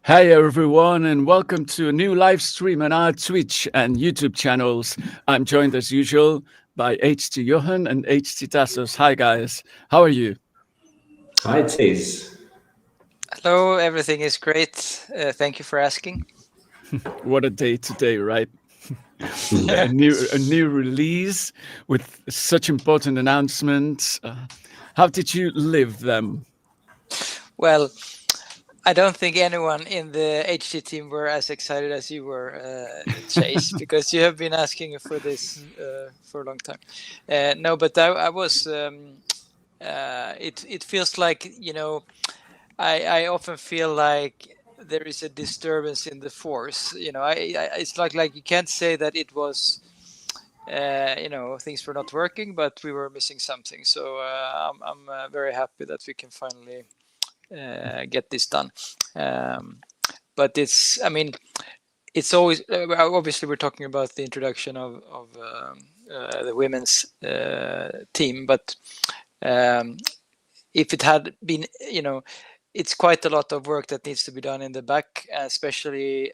Hey everyone, and welcome to a new live stream on our Twitch and YouTube channels. I'm joined as usual by HT Johan and HT Tassos. Hi guys, how are you? Hi, Taze. Hello, everything is great. Thank you for asking. What a day today, right? a new release with such important announcements. How did you live them? Well, I don't think anyone in the HT team were as excited as you were, Chase, because you have been asking for this for a long time. No, but I was. It feels like I often feel like there is a disturbance in the force. It's like you can't say that it was. Things were not working, but we were missing something. So I'm very happy that we can finally get this done. But it's always obviously we're talking about the introduction of the women's team, but if it had been, it's quite a lot of work that needs to be done in the back, especially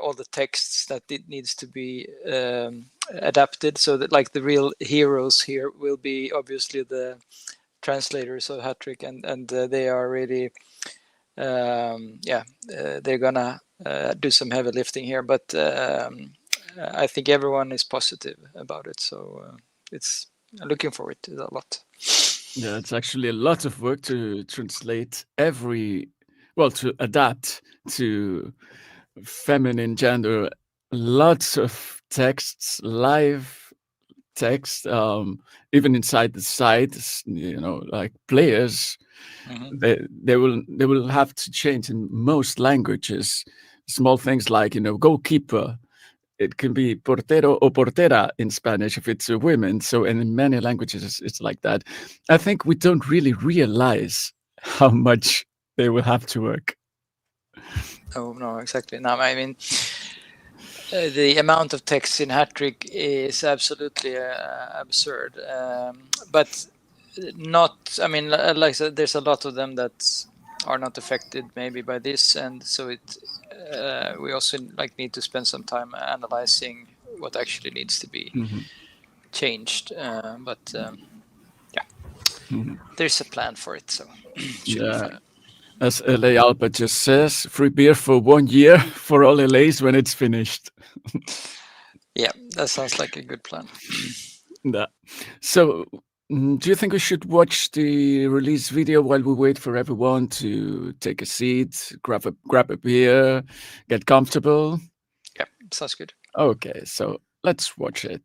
all the texts that it needs to be adapted, so that like the real heroes here will be obviously the translators of Hattrick, and they are really they're gonna do some heavy lifting here, but I think everyone is positive about it, so it's looking forward to that a lot. Yeah, it's actually a lot of work to translate to adapt to feminine gender, lots of texts, live text, even inside the sites, like players, they will have to change in most languages. Small things like, goalkeeper. It can be portero o portera in Spanish if it's a women. So in many languages, it's like that. I think we don't really realize how much they will have to work. Oh, no, exactly. No, I mean, the amount of text in Hattrick is absolutely absurd. But not, I mean, like I said, there's a lot of them that are not affected maybe by this. And so we also need to spend some time analyzing what actually needs to be changed. There's a plan for it. So should be fine. As LA Alpa just says, free beer for 1 year for all LAs when it's finished. Yeah, that sounds like a good plan. Yeah. So, do you think we should watch the release video while we wait for everyone to take a seat, grab a beer, get comfortable? Yeah, sounds good. Okay, so let's watch it.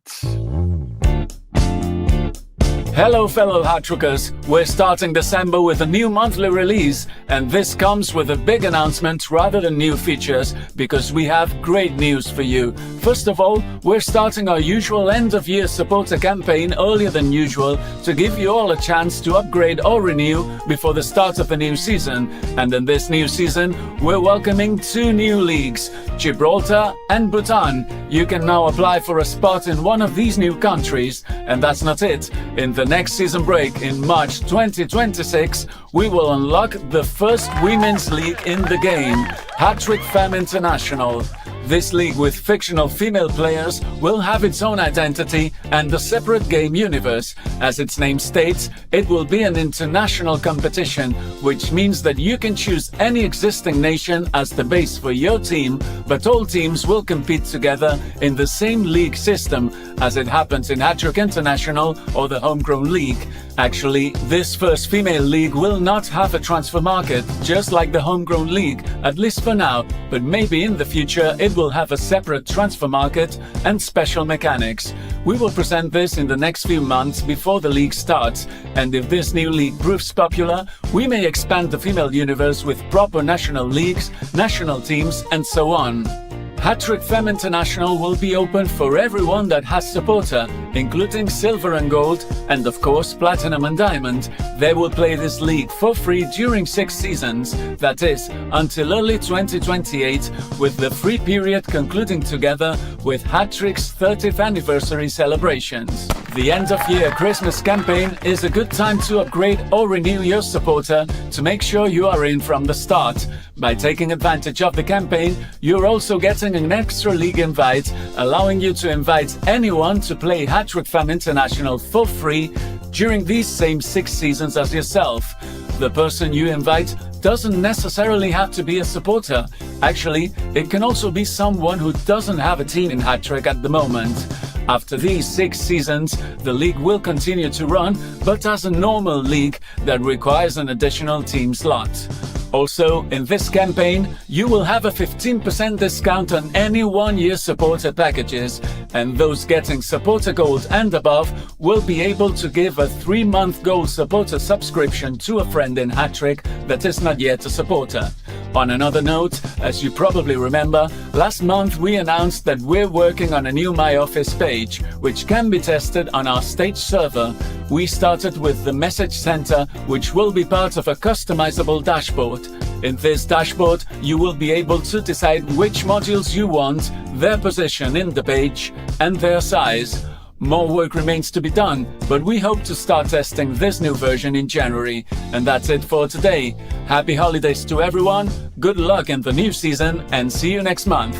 Hello fellow Hattrickers, we're starting December with a new monthly release, and this comes with a big announcement rather than new features, because we have great news for you. First of all, we're starting our usual end-of-year supporter campaign earlier than usual to give you all a chance to upgrade or renew before the start of the new season. And in this new season, we're welcoming 2 new leagues, Gibraltar and Bhutan. You can now apply for a spot in one of these new countries, and that's not it. In the next season break in March 2026, we will unlock the first women's league in the game, Hattrick Femme International. This league with fictional female players will have its own identity and a separate game universe. As its name states, it will be an international competition, which means that you can choose any existing nation as the base for your team, but all teams will compete together in the same league system as it happens in Hattrick International or the Homegrown League. Actually, this first female league will not have a transfer market, just like the Homegrown League, at least for now, but maybe in the future it will have a separate transfer market and special mechanics. We will present this in the next few months before the league starts, and if this new league proves popular, we may expand the female universe with proper national leagues, national teams, and so on. Hattrick Femme International will be open for everyone that has supporter, including silver and gold, and of course platinum and diamond. They will play this league for free during 6 seasons, that is, until early 2028, with the free period concluding together with Hattrick's 30th anniversary celebrations. The end-of-year Christmas campaign is a good time to upgrade or renew your supporter to make sure you are in from the start. By taking advantage of the campaign, you're also getting an extra league invite, allowing you to invite anyone to play Hattrick Femme International for free during these same 6 seasons as yourself. The person you invite doesn't necessarily have to be a supporter. Actually, it can also be someone who doesn't have a team in Hattrick at the moment. After these 6 seasons, the league will continue to run, but as a normal league that requires an additional team slot. Also, in this campaign, you will have a 15% discount on any 1-year supporter packages, and those getting supporter gold and above will be able to give a 3-month gold supporter subscription to a friend in Hattrick that is not yet a supporter. On another note, as you probably remember, last month we announced that we're working on a new My Office page, which can be tested on our stage server. We started with the message center, which will be part of a customizable dashboard. In this dashboard, you will be able to decide which modules you want, their position in the page, and their size. More work remains to be done, but we hope to start testing this new version in January. And that's it for today. Happy holidays to everyone, good luck in the new season, and see you next month.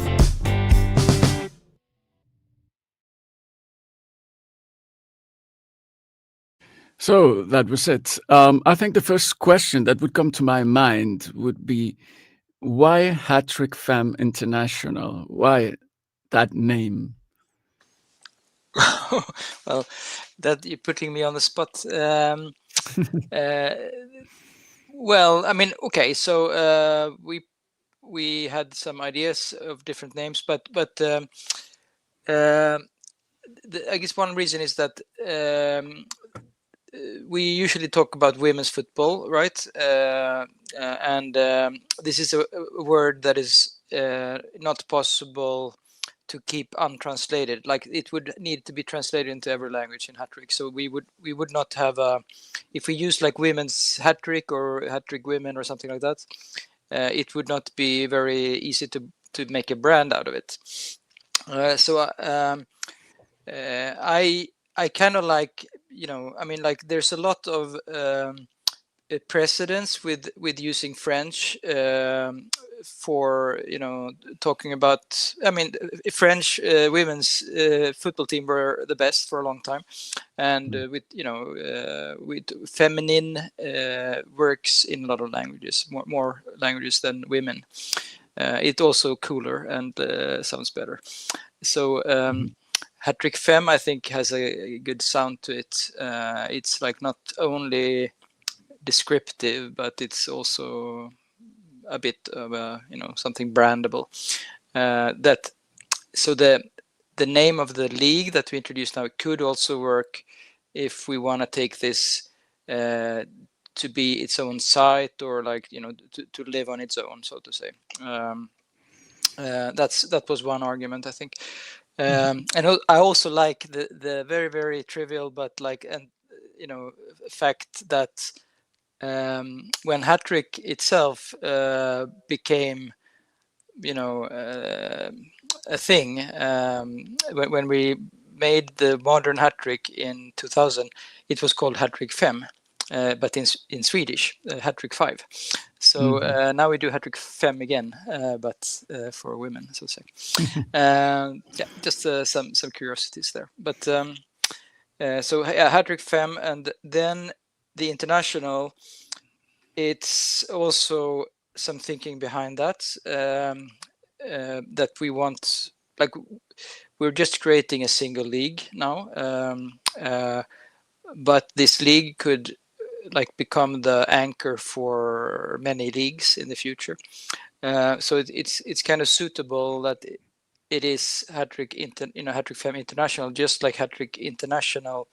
So that was it. I think the first question that would come to my mind would be, why Hattrick Femme International? Why that name? Well, that you're putting me on the spot. Well, I mean, okay, so we had some ideas of different names, but I guess one reason is that we usually talk about women's football, right? And this is a word that is not possible to keep untranslated. Like, it would need to be translated into every language in Hattrick. So we would not have if we use like women's Hattrick or Hattrick women or something like that, it would not be very easy to make a brand out of it. So I kind of like, I mean, like, there's a lot of precedence with using French for talking about. I mean, French women's football team were the best for a long time, and with feminine works in a lot of languages, more languages than women. It's also cooler and sounds better. So Hattrick Femme, I think, has a good sound to it. It's like not only descriptive, but it's also a bit of a something brandable. So the name of the league that we introduced now could also work if we want to take this to be its own site, or like to live on its own, so to say. That was one argument, I think. And I also like the very, very trivial but fact that when Hattrick itself became a thing, when we made the modern Hattrick in 2000, it was called Hattrick Femme, but in Swedish, Hattrick 5. So now we do Hattrick Femme again, but for women, so to say. Just some curiosities there. But so Hattrick Femme, and then the international. It's also some thinking behind that. That we want, like, we're just creating a single league now, but this league could become the anchor for many leagues in the future. So it's kind of suitable that it is Hattrick Hattrick Femme International, just like Hattrick International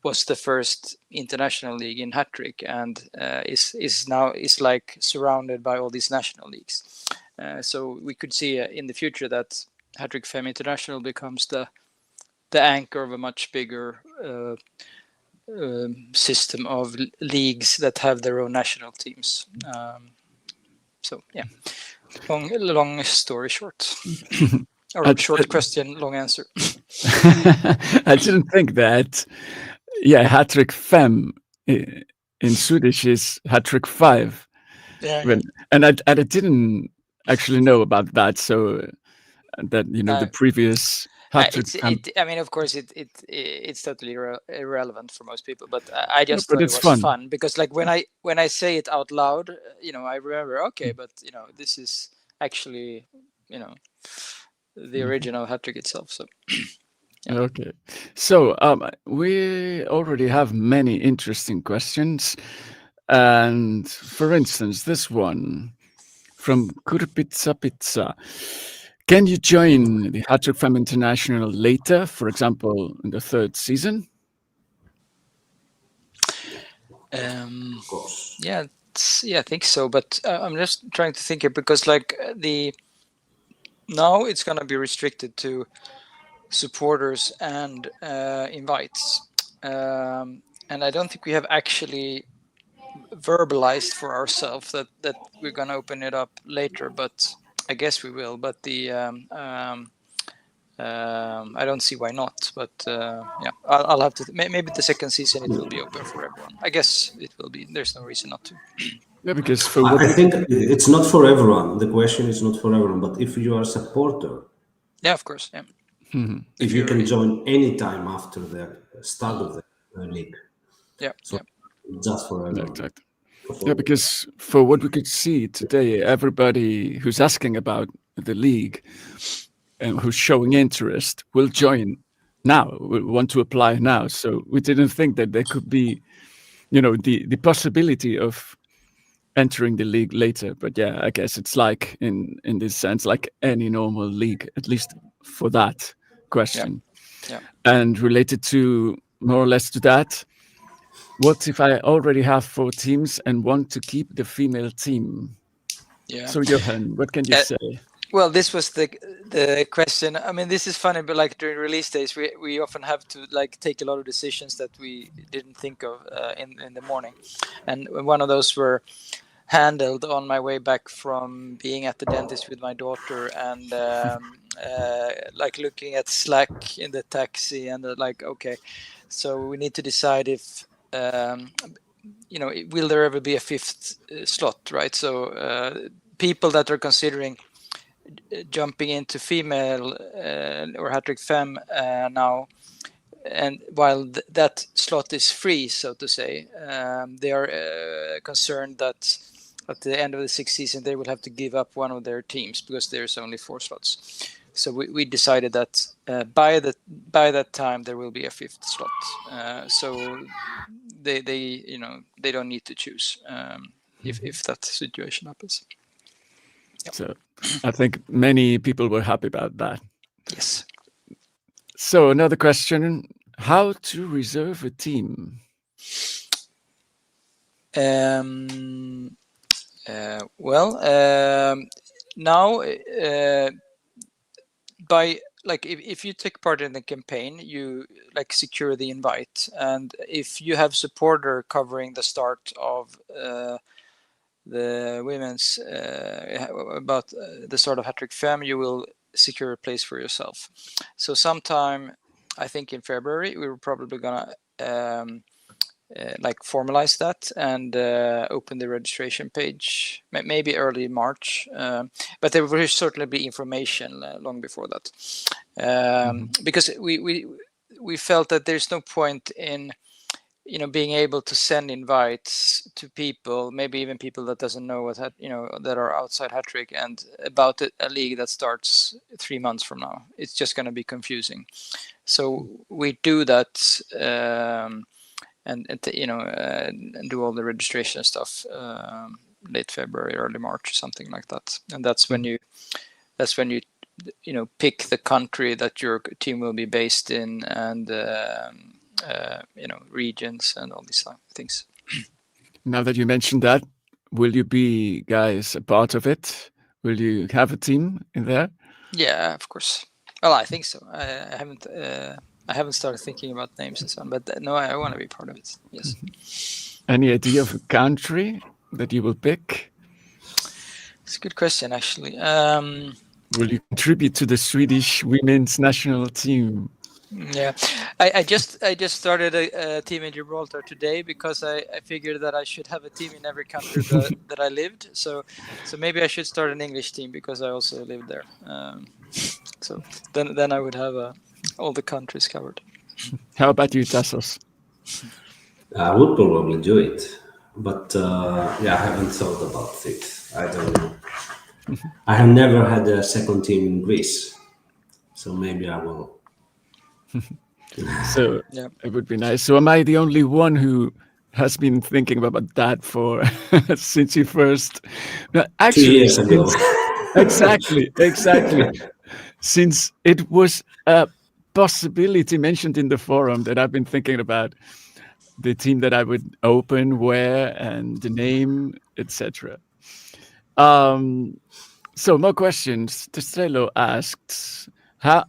was the first international league in Hattrick, and is now like surrounded by all these national leagues. So we could see in the future that Hattrick Femme International becomes the anchor of a much bigger system of leagues that have their own national teams. So yeah, long story short. Or short question, long answer. I didn't think that. Yeah, Hattrick Femme in Swedish is Hattrick 5. Yeah. And I didn't actually know about that. So that, the No. previous Hattrick Femme. I mean, of course, it's totally irrelevant for most people, but I just But thought it it's was fun. fun because, like, when I say it out loud, I remember, okay, but this is actually, the original Hattrick itself. So yeah. Okay. So we already have many interesting questions. And for instance, this one from Kurpizza Pizza. Can you join the Hattrick Femme International later, for example, in the 3rd season? Of course. Yeah, I think so. But I'm just trying to think here because, like, now it's gonna be restricted to supporters and invites, and I don't think we have actually verbalized for ourselves that we're gonna open it up later. But I guess we will. But I don't see why not. But yeah, I'll have to. Maybe the 2nd season it will be open for everyone. I guess it will be. There's no reason not to. Yeah, because for what I think it's not for everyone. The question is not for everyone, but if you are a supporter, Yeah, of course. Yeah. if you can join anytime after the start of the league. Yeah. So just for everyone. exactly. Yeah, because for what we could see today, everybody who's asking about the league and who's showing interest will join now, will want to apply now. So we didn't think that there could be, the possibility of entering the league later. But yeah, I guess it's like in this sense, like any normal league, at least for that question. Yeah. And related to more or less to that, what if I already have 4 teams and want to keep the female team? Yeah. So Johan, what can you say? Well, this was the question. I mean, this is funny, but like during release days, we often have to like take a lot of decisions that we didn't think of in the morning, and one of those were handled on my way back from being at the dentist with my daughter and like looking at Slack in the taxi and like, okay, so we need to decide if will there ever be a 5th slot, right? So people that are considering jumping into female or Hattrick Femme now, and while that slot is free, so to say, they are concerned that at the end of the 6th season they will have to give up one of their teams because there's only 4 slots. So we decided that by that time there will be a 5th slot. So they don't need to choose if that situation happens. Yep. So I think many people were happy about that. Yes. So another question, how to reserve a team? Now by like if you take part in the campaign, you like secure the invite, and if you have supporter covering the start of the women's about the start of Hattrick Femme, you will secure a place for yourself. So sometime, I think in February, we were probably gonna like formalize that and open the registration page, maybe early March, but there will certainly be information long before that, because we felt that there's no point in being able to send invites to people, maybe even people that doesn't know what that are outside Hattrick, and about a league that starts 3 months from now. It's just going to be confusing. So we do that and do all the registration stuff late February, early March, or something like that. And that's when you pick the country that your team will be based in, and regions and all these things. Now that you mentioned that, will you be guys a part of it? Will you have a team in there? Yeah, of course. Well, I think so. I haven't started thinking about names and so on, but no, I want to be part of it. Yes. Any idea of a country that you will pick? It's a good question, actually. Will you contribute to the Swedish women's national team? Yeah, I just started a team in Gibraltar today because I figured that I should have a team in every country that I lived. So maybe I should start an English team because I also lived there. So then I would have all the countries covered. How about you, Tassos? I would probably do it, but yeah, I haven't thought about it. I don't know. I have never had a second team in Greece, so maybe I will. So Yeah. it would be nice. So am I the only one who has been thinking about that for since you first? No, 2 years actually, ago. exactly. Since it was a possibility mentioned in the forum that I've been thinking about the team that I would open, where, and the name, etc. So more questions. Testrello asked, "How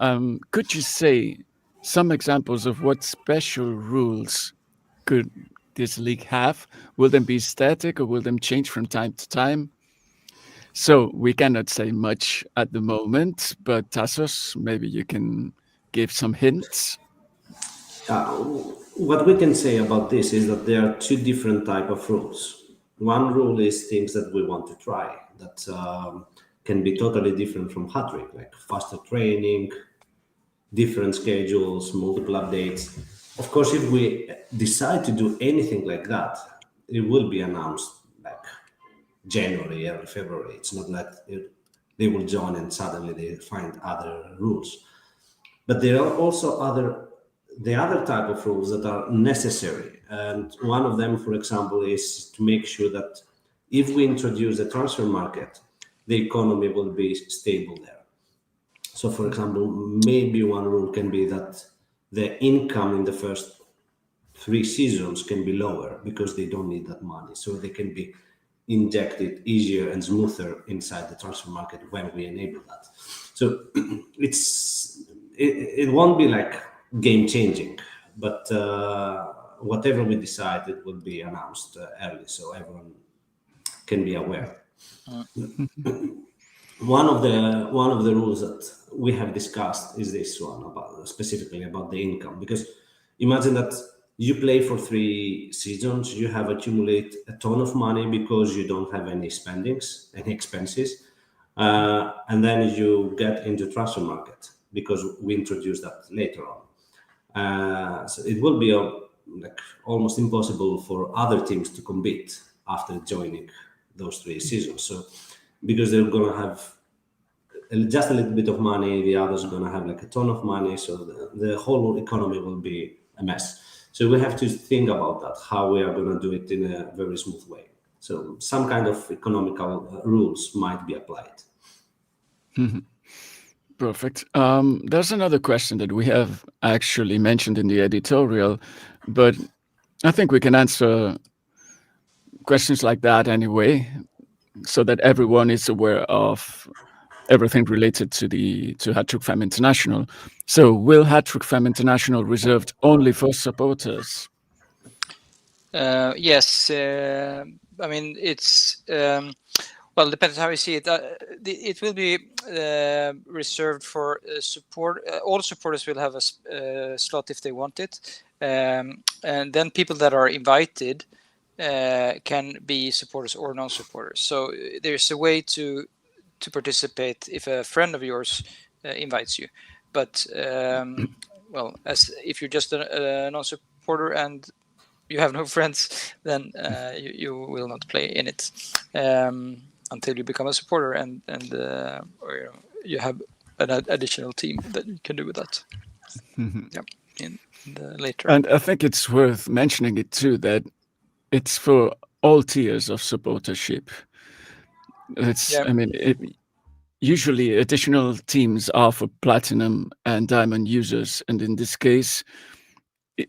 could you say some examples of what special rules could this league have? Will them be static or will them change from time to time?" So we cannot say much at the moment, but Tassos, maybe you can give some hints. Uh, what we can say about this is that there are two different type of rules. One rule is things that we want to try that can be totally different from Hattrick, like faster training, different schedules, multiple updates. Of course, if we decide to do anything like that, it will be announced like January, early February. It's not like they will join and suddenly they find other rules. But there are also the other type of rules that are necessary. And one of them, for example, is to make sure that if we introduce the transfer market, the economy will be stable there. So, for example, maybe one rule can be that the income in the first 3 seasons can be lower because they don't need that money. So they can be injected easier and smoother inside the transfer market when we enable that. So it won't be like game changing, but whatever we decide, it will be announced early so everyone can be aware. One of the rules that we have discussed is this one about specifically about the income, because imagine that you play for 3 seasons, you have accumulate a ton of money because you don't have any spendings, any expenses, and then you get into transfer market because we introduced that later on. So it will be like almost impossible for other teams to compete after joining those 3 seasons. So because they're gonna have just a little bit of money, the others are gonna have like a ton of money, so the whole economy will be a mess. So we have to think about that, how we are gonna do it in a very smooth way. So some kind of economical rules might be applied. Perfect. There's another question that we have actually mentioned in the editorial, but I think we can answer questions like that anyway, so that everyone is aware of everything related to Hattrick Femme International. So, will Hattrick Femme International reserved only for supporters? Yes. I mean, it's well, depends how you see it. It will be reserved for support. All supporters will have a slot if they want it, and then people that are invited can be supporters or non-supporters. So there's a way to participate if a friend of yours invites you. But well, as if you're just a non-supporter and you have no friends, then you will not play in it until you become a supporter and or you have an additional team that you can do with that. Yeah, in the later. And I think it's worth mentioning it too that it's for all tiers of supportership. It's, I mean, usually additional teams are for platinum and diamond users, and in this case,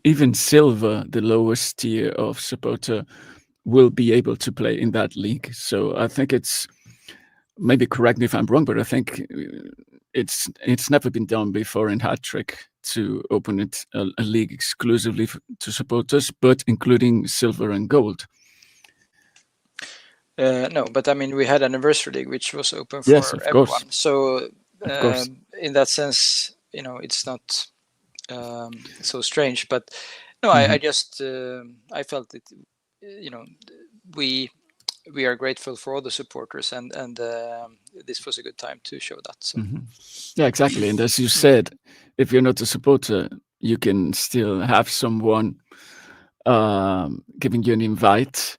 even silver, the lowest tier of supporter, will be able to play in that league. So I think it's, maybe correct me if I'm wrong, but I think it's never been done before in Hattrick to open it a league exclusively to supporters, but including silver and gold. No, but I mean, we had Anniversary League, which was open for Yes, of everyone. course. So Of course. in that sense, it's not so strange. But no, I just I felt it. We are grateful for all the supporters, and this was a good time to show that. So. Yeah, exactly. And as you said, if you're not a supporter, you can still have someone giving you an invite,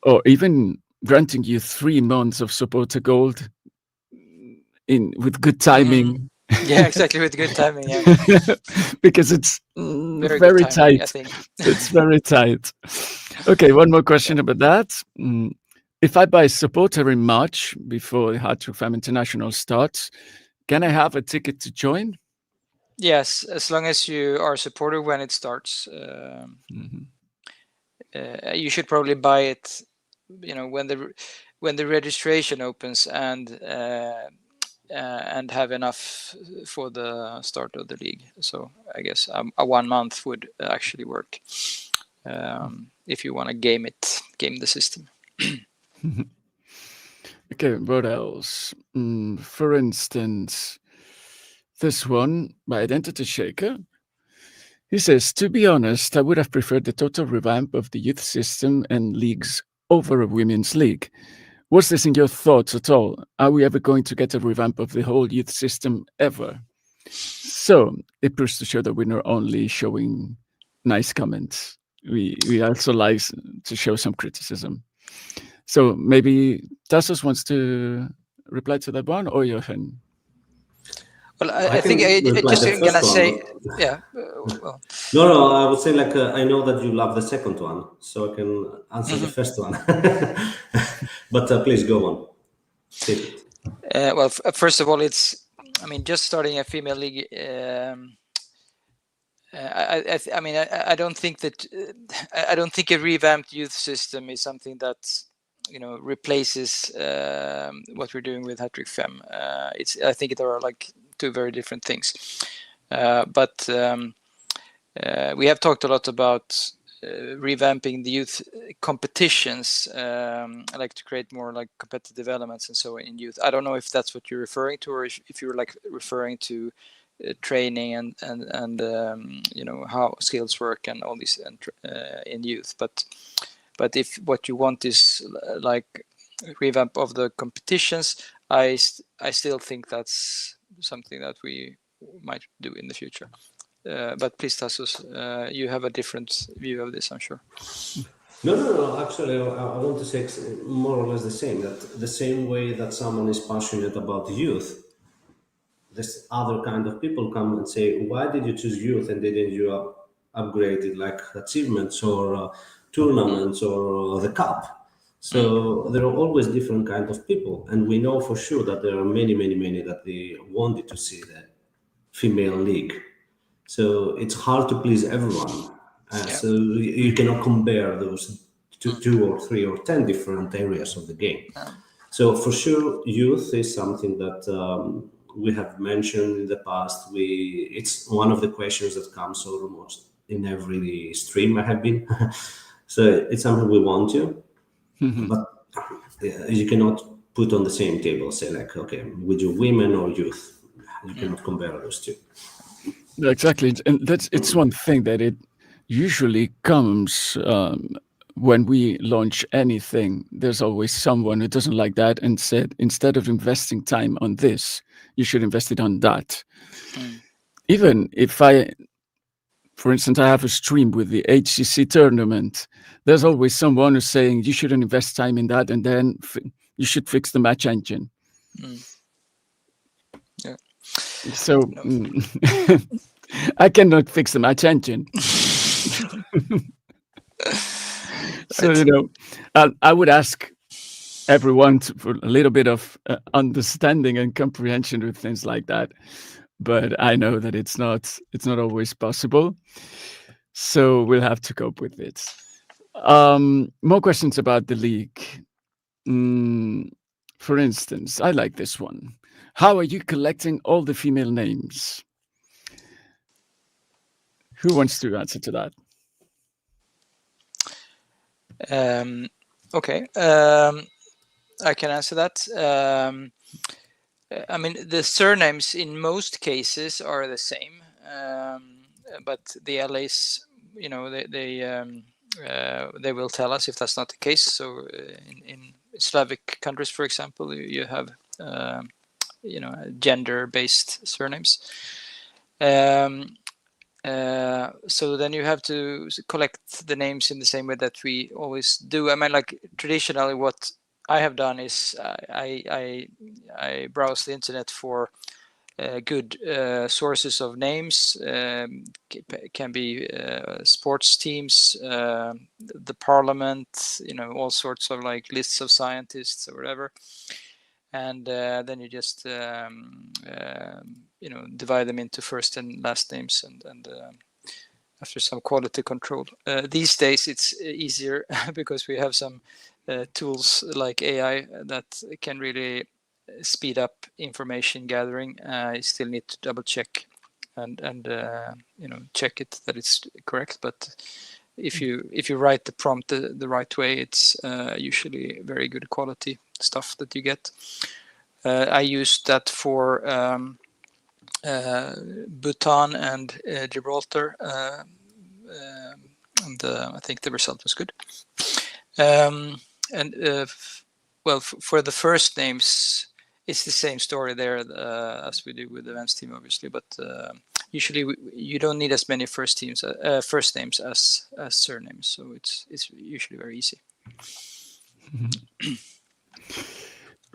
or even granting you 3 months of supporter gold with good timing. Yeah, exactly, with good timing. Yeah. Because it's Very very good timing, tight. I think. It's very tight. Okay, one more question about that. If I buy supporter in March before the Hattrick Femme International starts, can I have a ticket to join? Yes, as long as you are a supporter when it starts. You should probably buy it, when the registration opens, and have enough for the start of the league. So I guess a 1 month would actually work, if you want to game the system. Okay, what else? For instance, this one by Identity Shaker. He says, to be honest, I would have preferred the total revamp of the youth system and leagues over a women's league. Was this in your thoughts at all? Are we ever going to get a revamp of the whole youth system ever? So it proves to show that we're not only showing nice comments, we also like to show some criticism. So maybe Tassos wants to reply to that one, or Jochen? Well, I think I reply just the gonna first say, one. yeah. Well, No, I would say I know that you love the second one, so I can answer the first one. But please go on. Take it. Well, first of all, just starting a female league. I don't think that I don't think a revamped youth system is something that replaces what we're doing with Hattrick Femme. I think there are like two very different things. But we have talked a lot about revamping the youth competitions. I like to create more like competitive elements and so on in youth. I don't know if that's what you're referring to, or if you're like referring to training and how skills work and all these in youth. But if what you want is like revamp of the competitions, I still think that's something that we might do in the future. But please, Tassos, you have a different view of this, I'm sure. No. Actually, I want to say more or less the same. That the same way that someone is passionate about youth, this other kind of people come and say, "Why did you choose youth and didn't you upgrade it like achievements or tournaments or the cup?" So there are always different kind of people, and we know for sure that there are many that they wanted to see the female league. So it's hard to please everyone. So you cannot compare those two or three or 10 different areas of the game. So for sure, youth is something that we have mentioned in the past. It's one of the questions that comes almost in every stream I have been. So it's something we want to, but you cannot put on the same table, say like, okay, would you women or youth? You cannot compare those two. Exactly, and it's one thing that it usually comes when we launch anything. There's always someone who doesn't like that and said, instead of investing time on this, you should invest it on that. Even if for instance, I have a stream with the HCC tournament, there's always someone who's saying you shouldn't invest time in that, and then you should fix the match engine. Yeah. So I cannot fix the match engine. So, I would ask everyone for a little bit of understanding and comprehension with things like that. But I know that it's not always possible. So we'll have to cope with it. More questions about the league. For instance, I like this one. How are you collecting all the female names? Who wants to answer to that? Okay. I can answer that. The surnames in most cases are the same. but the LAs, they will tell us if that's not the case. So in Slavic countries, for example, you have gender-based surnames. So then you have to collect the names in the same way that we always do. I mean, like traditionally, what I have done is I browse the internet for good sources of names. Can be sports teams, the parliament, all sorts of like lists of scientists or whatever. And then you just divide them into first and last names, and after some quality control. These days it's easier because we have some tools like AI that can really speed up information gathering. You still need to double check and check it that it's correct, but if you write the prompt the right way, it's usually very good quality stuff that you get. I used that for Bhutan and Gibraltar, and I think the result was good. For the first names, it's the same story there as we do with the men's team, obviously. But usually you don't need as many first names as surnames, so it's usually very easy.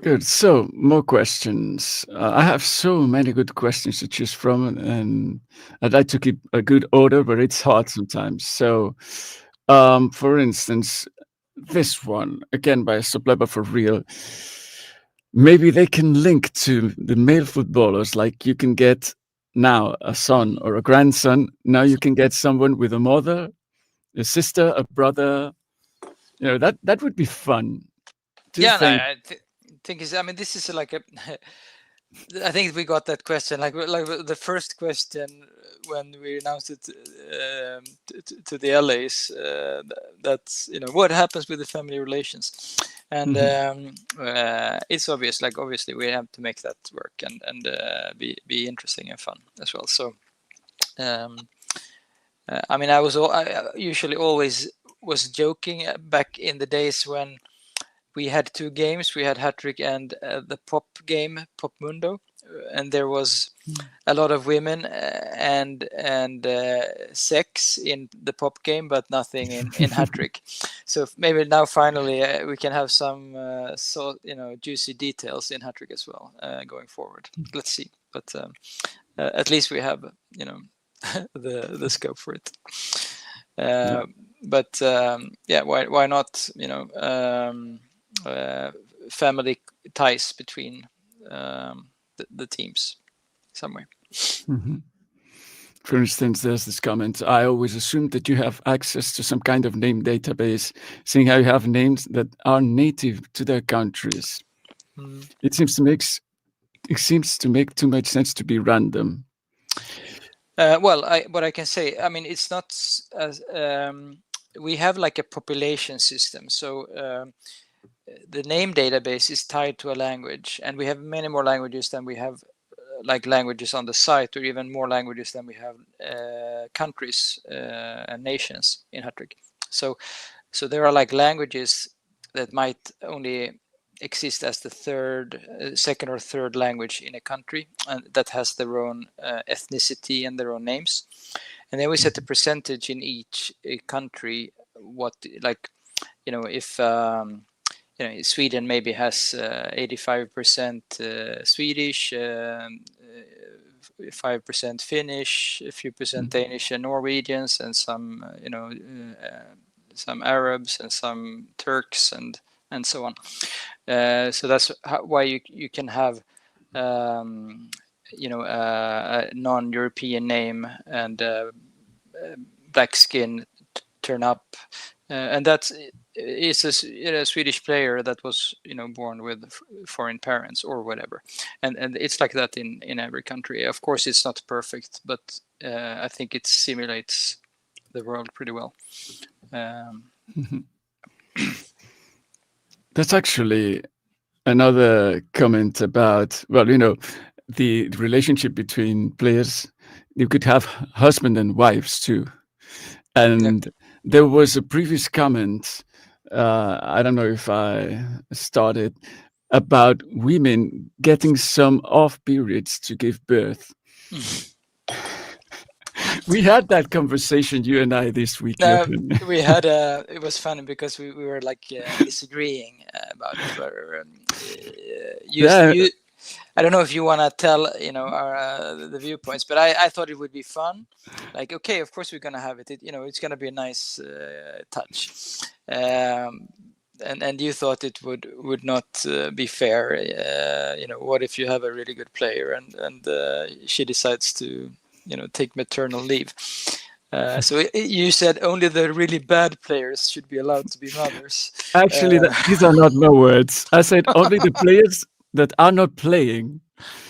Good. So more questions. I have so many good questions to choose from, and I'd like to keep a good order, but it's hard sometimes. So, for instance, this one again by Subleba for real. Maybe they can link to the male footballers, like you can get now a son or a grandson. Now you can get someone with a mother, a sister, a brother. That would be fun. I think is. I mean, this is like a. I think we got that question, like the first question when we announced it to the LAs. That's what happens with the family relations, and it's obvious. Like obviously, we have to make that work and be interesting and fun as well. So, I mean, I usually always was joking back in the days when we had two games. We had Hattrick and the pop game, Pop Mundo, and there was a lot of women and sex in the pop game, but nothing in Hattrick. So maybe now finally we can have some juicy details in Hattrick as well going forward. Let's see, but at least we have the scope for it. But why not? Family ties between the teams somewhere. Mm-hmm. For instance, there's this comment: I always assumed that you have access to some kind of name database, seeing how you have names that are native to their countries. It seems to make too much sense to be random. What I can say, I mean, it's not as we have like a population system, so the name database is tied to a language, and we have many more languages than we have like languages on the site, or even more languages than we have countries and nations in Hattrick. So there are like languages that might only exist as the second or third language in a country, and that has their own ethnicity and their own names. And then we set a percentage in each country. What, like, if Sweden maybe has 85% Swedish, 5% Finnish, a few percent Danish and Norwegians, and some some Arabs and some Turks and so on. So that's why you can have a non-European name and black skin turn up, and that's is a Swedish player that was born with foreign parents or whatever, and it's like that in every country. Of course, it's not perfect, but I think it simulates the world pretty well. That's actually another comment about, the relationship between players you could have husband and wives too. And there was a previous comment, I don't know if I started, about women getting some off periods to give birth. We had that conversation, you and I, this week, Jochen. We had it was funny because we were like disagreeing about it. Where, you, I don't know if you want to tell our the viewpoints, but I thought it would be fun. Like, okay, of course we're gonna have it. It's gonna be a nice touch. And you thought it would not be fair. What if you have a really good player and she decides to take maternal leave? So you said only the really bad players should be allowed to be mothers. Actually, these are not my words. I said only the players that are not playing.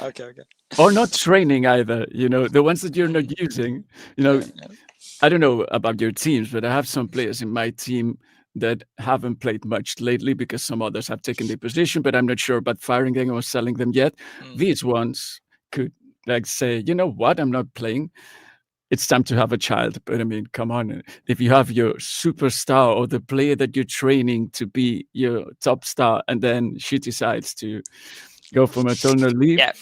Okay. Or not training either. The ones that you're not using. I don't know about your teams, but I have some players in my team that haven't played much lately because some others have taken their position, but I'm not sure about firing them or selling them yet. These ones could say, you know what, I'm not playing. It's time to have a child. But I mean, come on. If you have your superstar or the player that you're training to be your top star, and then she decides to go for maternal leave. Yeah.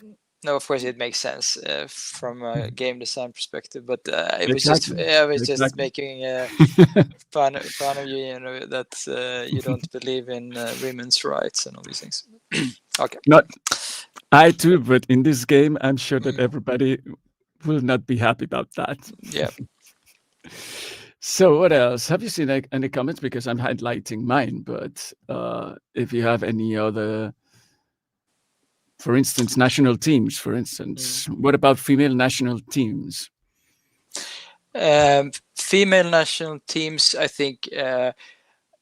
No, of course it makes sense from a game design perspective, but I was just making fun of you, that you don't believe in women's rights and all these things. Okay. Not I too, but in this game, I'm sure that everybody will not be happy about that. Yeah. So what else? Have you seen any comments? Because I'm highlighting mine, but if you have any other, for instance, national teams, for instance, what about female national teams? Female national teams, I think,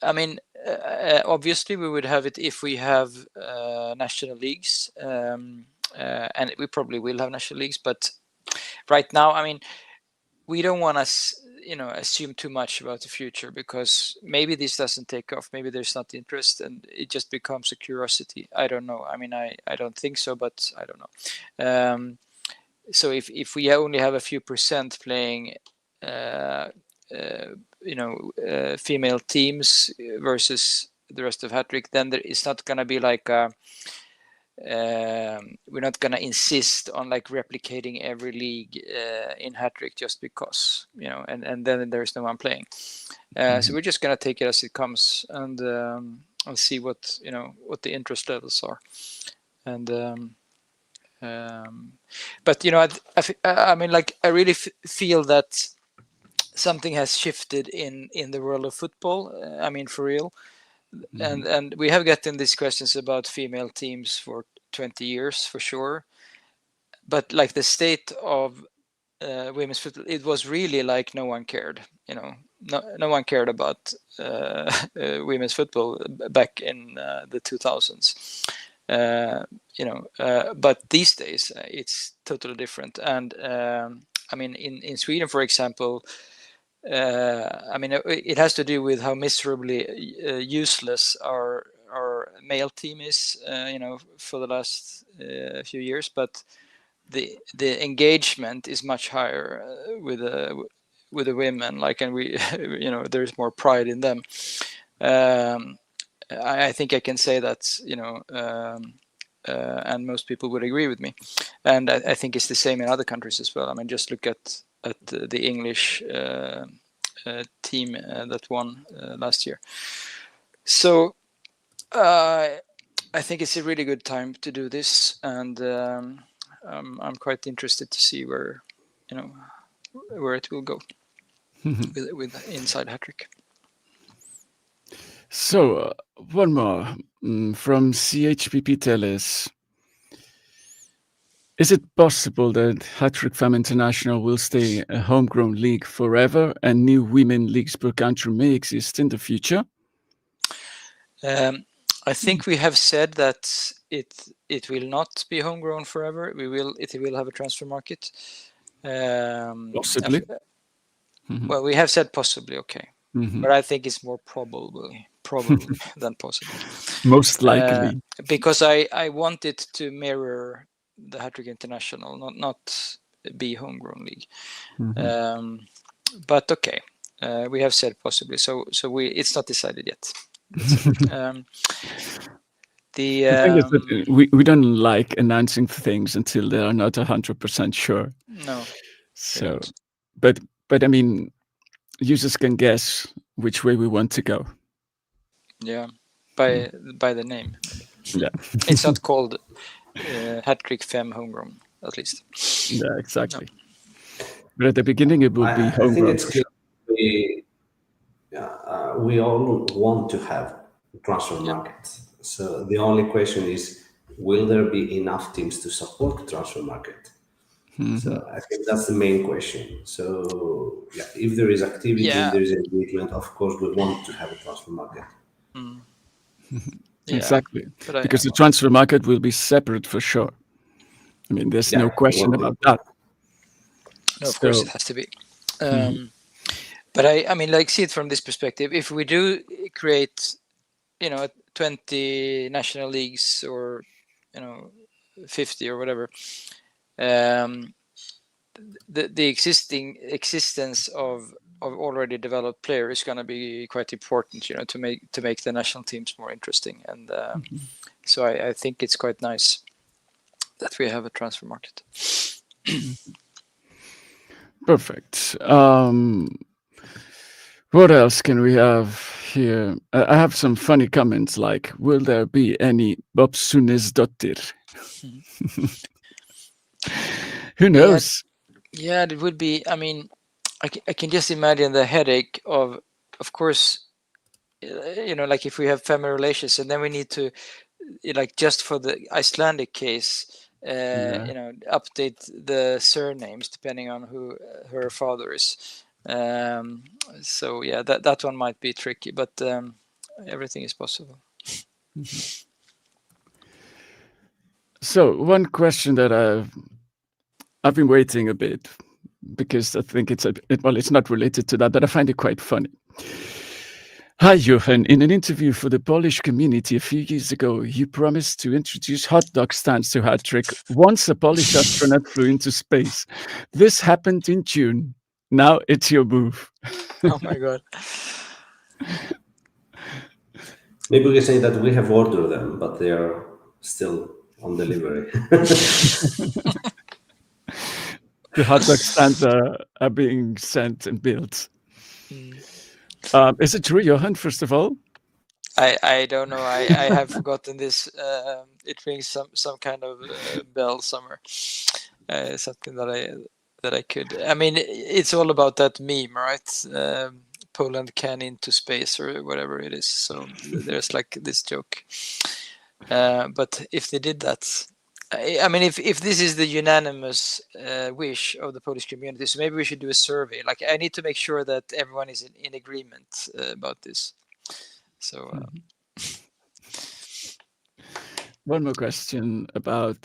obviously we would have it if we have national leagues, and we probably will have national leagues, but right now, we don't want to assume too much about the future, because maybe this doesn't take off, maybe there's not interest, and it just becomes a curiosity. I don't know. I don't think so, but I don't know. So if we only have a few percent playing female teams versus the rest of Hattrick, then it's not going to be like we're not going to insist on like replicating every league in Hattrick just because, and then there's no one playing. So we're just going to take it as it comes, and see what the interest levels are. And but I really feel that something has shifted in the world of football. For real. And we have gotten these questions about female teams for 20 years for sure, but like the state of women's football, it was really like no one cared. No one cared about women's football back in the 2000s. But these days it's totally different. And in Sweden, for example, it has to do with how miserably useless our male team is, for the last few years. But the engagement is much higher with the women. And we, there's more pride in them. I think I can say that, and most people would agree with me. And I think it's the same in other countries as well. Just look at the English team that won last year. So I think it's a really good time to do this, and I'm quite interested to see where it will go with inside Hattrick. So one more from CHPP Teles. Is it possible that Hattrick Femme International will stay a homegrown league forever and new women leagues per country may exist in the future? I think we have said that it will not be homegrown forever. It will have a transfer market. Possibly. Well, we have said possibly, okay. But I think it's more probably than possible. Most likely. Because I want it to mirror the Hattrick International, not be homegrown league. Mm-hmm. But okay, we have said possibly, so it's not decided yet. The thing is that we don't like announcing things until they are not 100% sure. No. So, but I mean, users can guess which way we want to go. Yeah, by the name. Yeah, It's not called Hattrick Femme Homegrown, at least. yeah, exactly. No. But at the beginning, it will be homegrown. I think it's clear. We all want to have transfer markets. So the only question is, will there be enough teams to support transfer market? Mm-hmm. So I think that's the main question. So yeah, if there is activity, if there is engagement, of course we want to have a transfer market. Mm. Exactly, because the transfer market will be separate for sure. I mean, there's no question about that. No, of course it has to be. But I mean, like, see it from this perspective. If we do create, 20 national leagues or, 50 or whatever, the existence of already developed players is going to be quite important, to make the national teams more interesting. And so I think it's quite nice that we have a transfer market. Perfect. What else can we have here? I have some funny comments like, will there be any Bobsunesdottir? Who knows? Yeah, it would be. I mean, I can just imagine the headache of course, like if we have family relations and then we need to, like, just for the Icelandic case, update the surnames depending on who her father is. So yeah, that one might be tricky, but everything is possible. Mm-hmm. So one question that I've been waiting a bit, because I think it's not related to that, but I find it quite funny. Hi, Johan. In an interview for the Polish community a few years ago, you promised to introduce hot dog stands to Hattrick once a Polish astronaut flew into space. This happened in June. Now it's your move. Oh my God. Maybe we can say that we have ordered them, but they are still on delivery. The hot dog stands are being sent and built. Is it true, Johan, first of all? I don't know. I have forgotten this. It rings some kind of bell somewhere. Something that I could. I mean, it's all about that meme, right? Poland can into space or whatever it is. So there's like this joke. But if they did that, I mean, if this is the unanimous wish of the Polish community, so maybe we should do a survey. Like, I need to make sure that everyone is in agreement about this. So, one more question about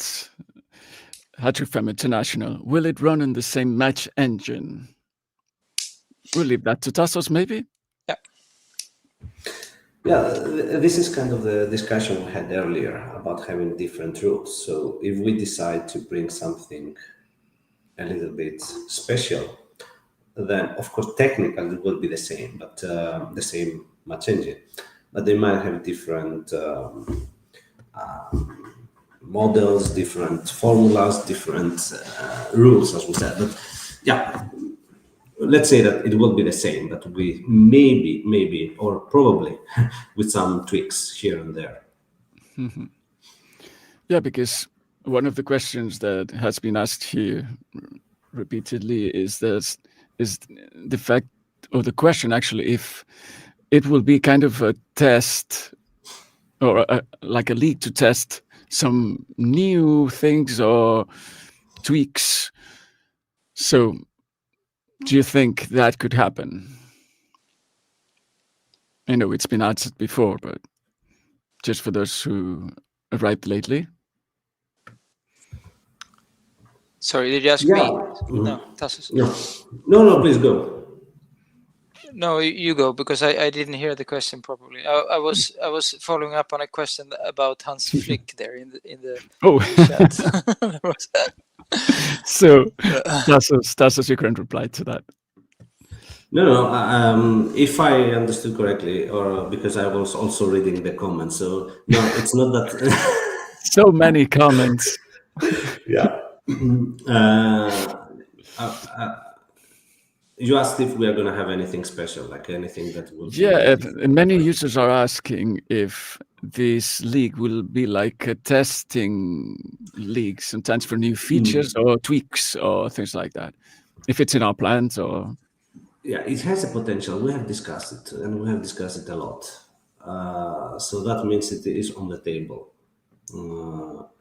Hattrick Femme International. Will it run on the same match engine? We'll leave that to Tassos, maybe? Yeah. Yeah, this is kind of the discussion we had earlier about having different rules. So if we decide to bring something a little bit special, then of course technically it will be the same, but the same match engine. But they might have different models, different formulas, different rules, as we said. But yeah, let's say that it will be the same, but we maybe, or probably with some tweaks here and there. Mm-hmm. Yeah, because one of the questions that has been asked here repeatedly is the fact, or the question actually, if it will be kind of a test or like a league to test some new things or tweaks. So do you think that could happen? I know it's been answered before, but just for those who arrived lately. Sorry, did you ask me? No, Tassos. No, please go. No, you go, because I didn't hear the question properly. I was following up on a question about Hans Flick there in the oh chat. So that's your current reply to that. No. If I understood correctly, or because I was also reading the comments, so no, it's not that. So many comments. Yeah. uh, you asked if we are going to have anything special, like anything that will Yeah, be. many users are asking if this league will be like a testing league, sometimes for new features or tweaks or things like that. If it's in our plans or Yeah, it has a potential. We have discussed it, and we have discussed it a lot. So that means it is on the table,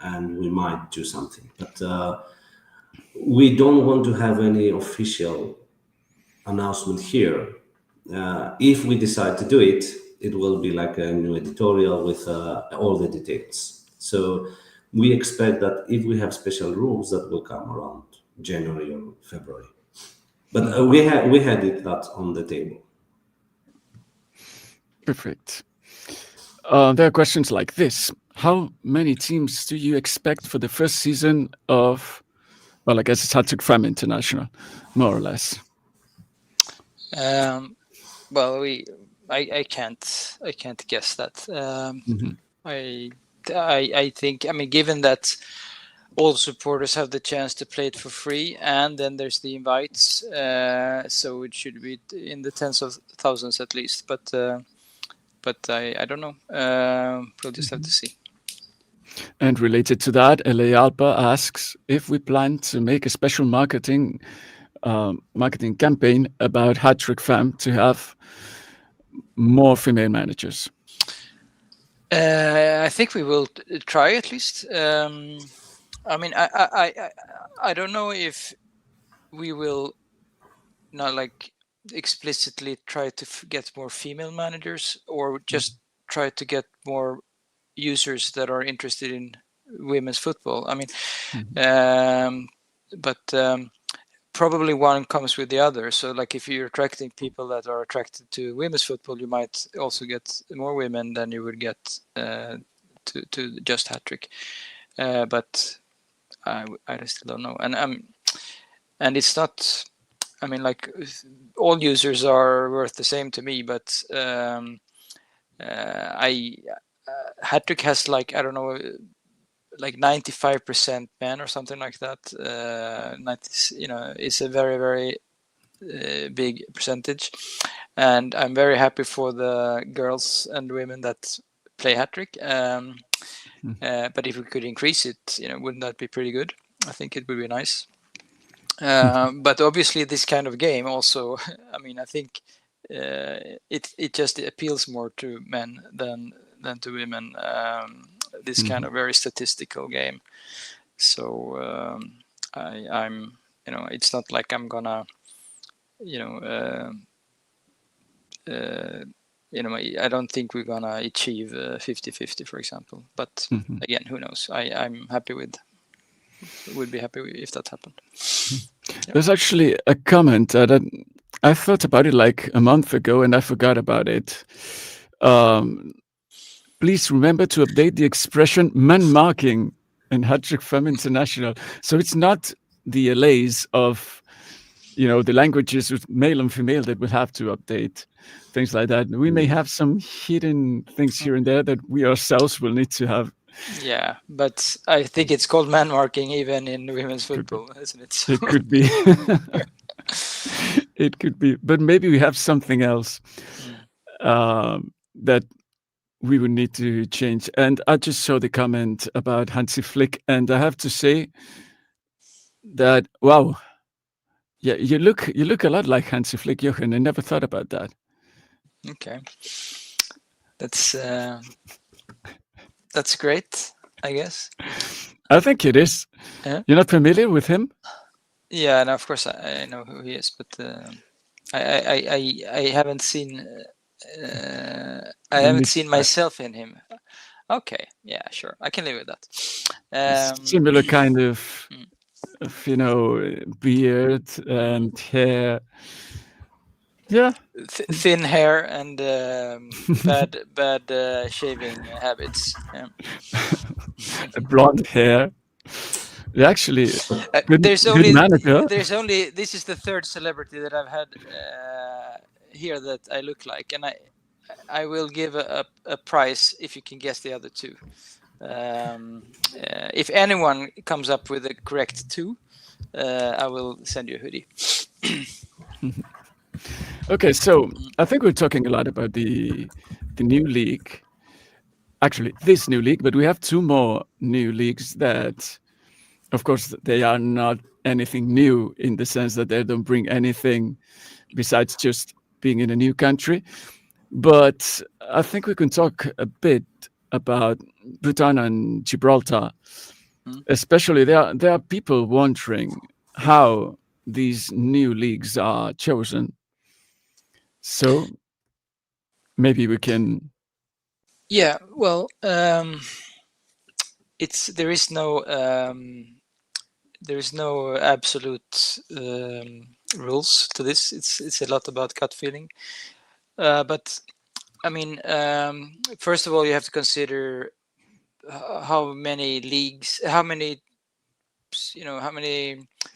and we might do something. But we don't want to have any official announcement here. If we decide to do it, it will be like a new editorial with all the details. So we expect that if we have special rules, that will come around January or February. But we had it that on the table. perfect. There are questions like this. How many teams do you expect for the first season of, well, I guess it's Hattrick Femme International, more or less? Well, I can't guess that. I think, I mean, given that all supporters have the chance to play it for free, and then there's the invites, so it should be in the tens of thousands at least. But I don't know. We'll just have to see. And related to that, LA Alpa asks if we plan to make a special marketing campaign about Hattrick Femme to have more female managers. I think we will try at least. I mean, I don't know if we will not like explicitly try to get more female managers, or just try to get more users that are interested in women's football. I mean, probably one comes with the other. So like if you're attracting people that are attracted to women's football, you might also get more women than you would get to just Hattrick. But I still don't know. And it's not, I mean, like all users are worth the same to me, but Hattrick has like, I don't know, like 95% men or something like that. 90, it's a very, very big percentage, and I'm very happy for the girls and women that play Hattrick. But if we could increase it, wouldn't that be pretty good? I think it would be nice. But obviously, this kind of game also, I mean, I think it just appeals more to men than to women. This kind of very statistical game. So I'm, it's not like I'm gonna, I don't think we're gonna achieve 50-50, for example. But again, who knows? I'm happy with. Would be happy if that happened. There's actually a comment that I thought about it like a month ago and I forgot about it. Please remember to update the expression "man marking" in Hattrick Femme International. So it's not the LAs of, the languages with male and female that will have to update, things like that. We may have some hidden things here and there that we ourselves will need to have. Yeah, but I think it's called man marking even in women's football, isn't it? So. It could be. It could be. But maybe we have something else that we would need to change. And I just saw the comment about Hansi Flick, and I have to say that, wow, yeah, you look a lot like Hansi Flick, Jochen. I never thought about that. Okay, that's great, I guess. I think it is. Yeah. You're not familiar with him? Yeah, and of course I know who he is, but I haven't seen. I haven't seen myself in him. Okay, yeah, sure, I can live with that. Similar kind of, beard and hair. Yeah, thin hair and bad shaving habits. Yeah. Blonde hair. Actually, There's good manager. only this is the third celebrity that I've had here that I look like, and I will give a prize if you can guess the other two. If anyone comes up with the correct two, I will send you a hoodie. Okay, so I think we're talking a lot about the new league. Actually, this new league, but we have two more new leagues that, of course, they are not anything new in the sense that they don't bring anything besides just being in a new country. But I think we can talk a bit about Bhutan and Gibraltar. Especially, there are people wondering how these new leagues are chosen. So maybe we can. Yeah, well, there is no absolute rules to this. It's a lot about gut feeling. But I mean, first of all, you have to consider how many leagues, how many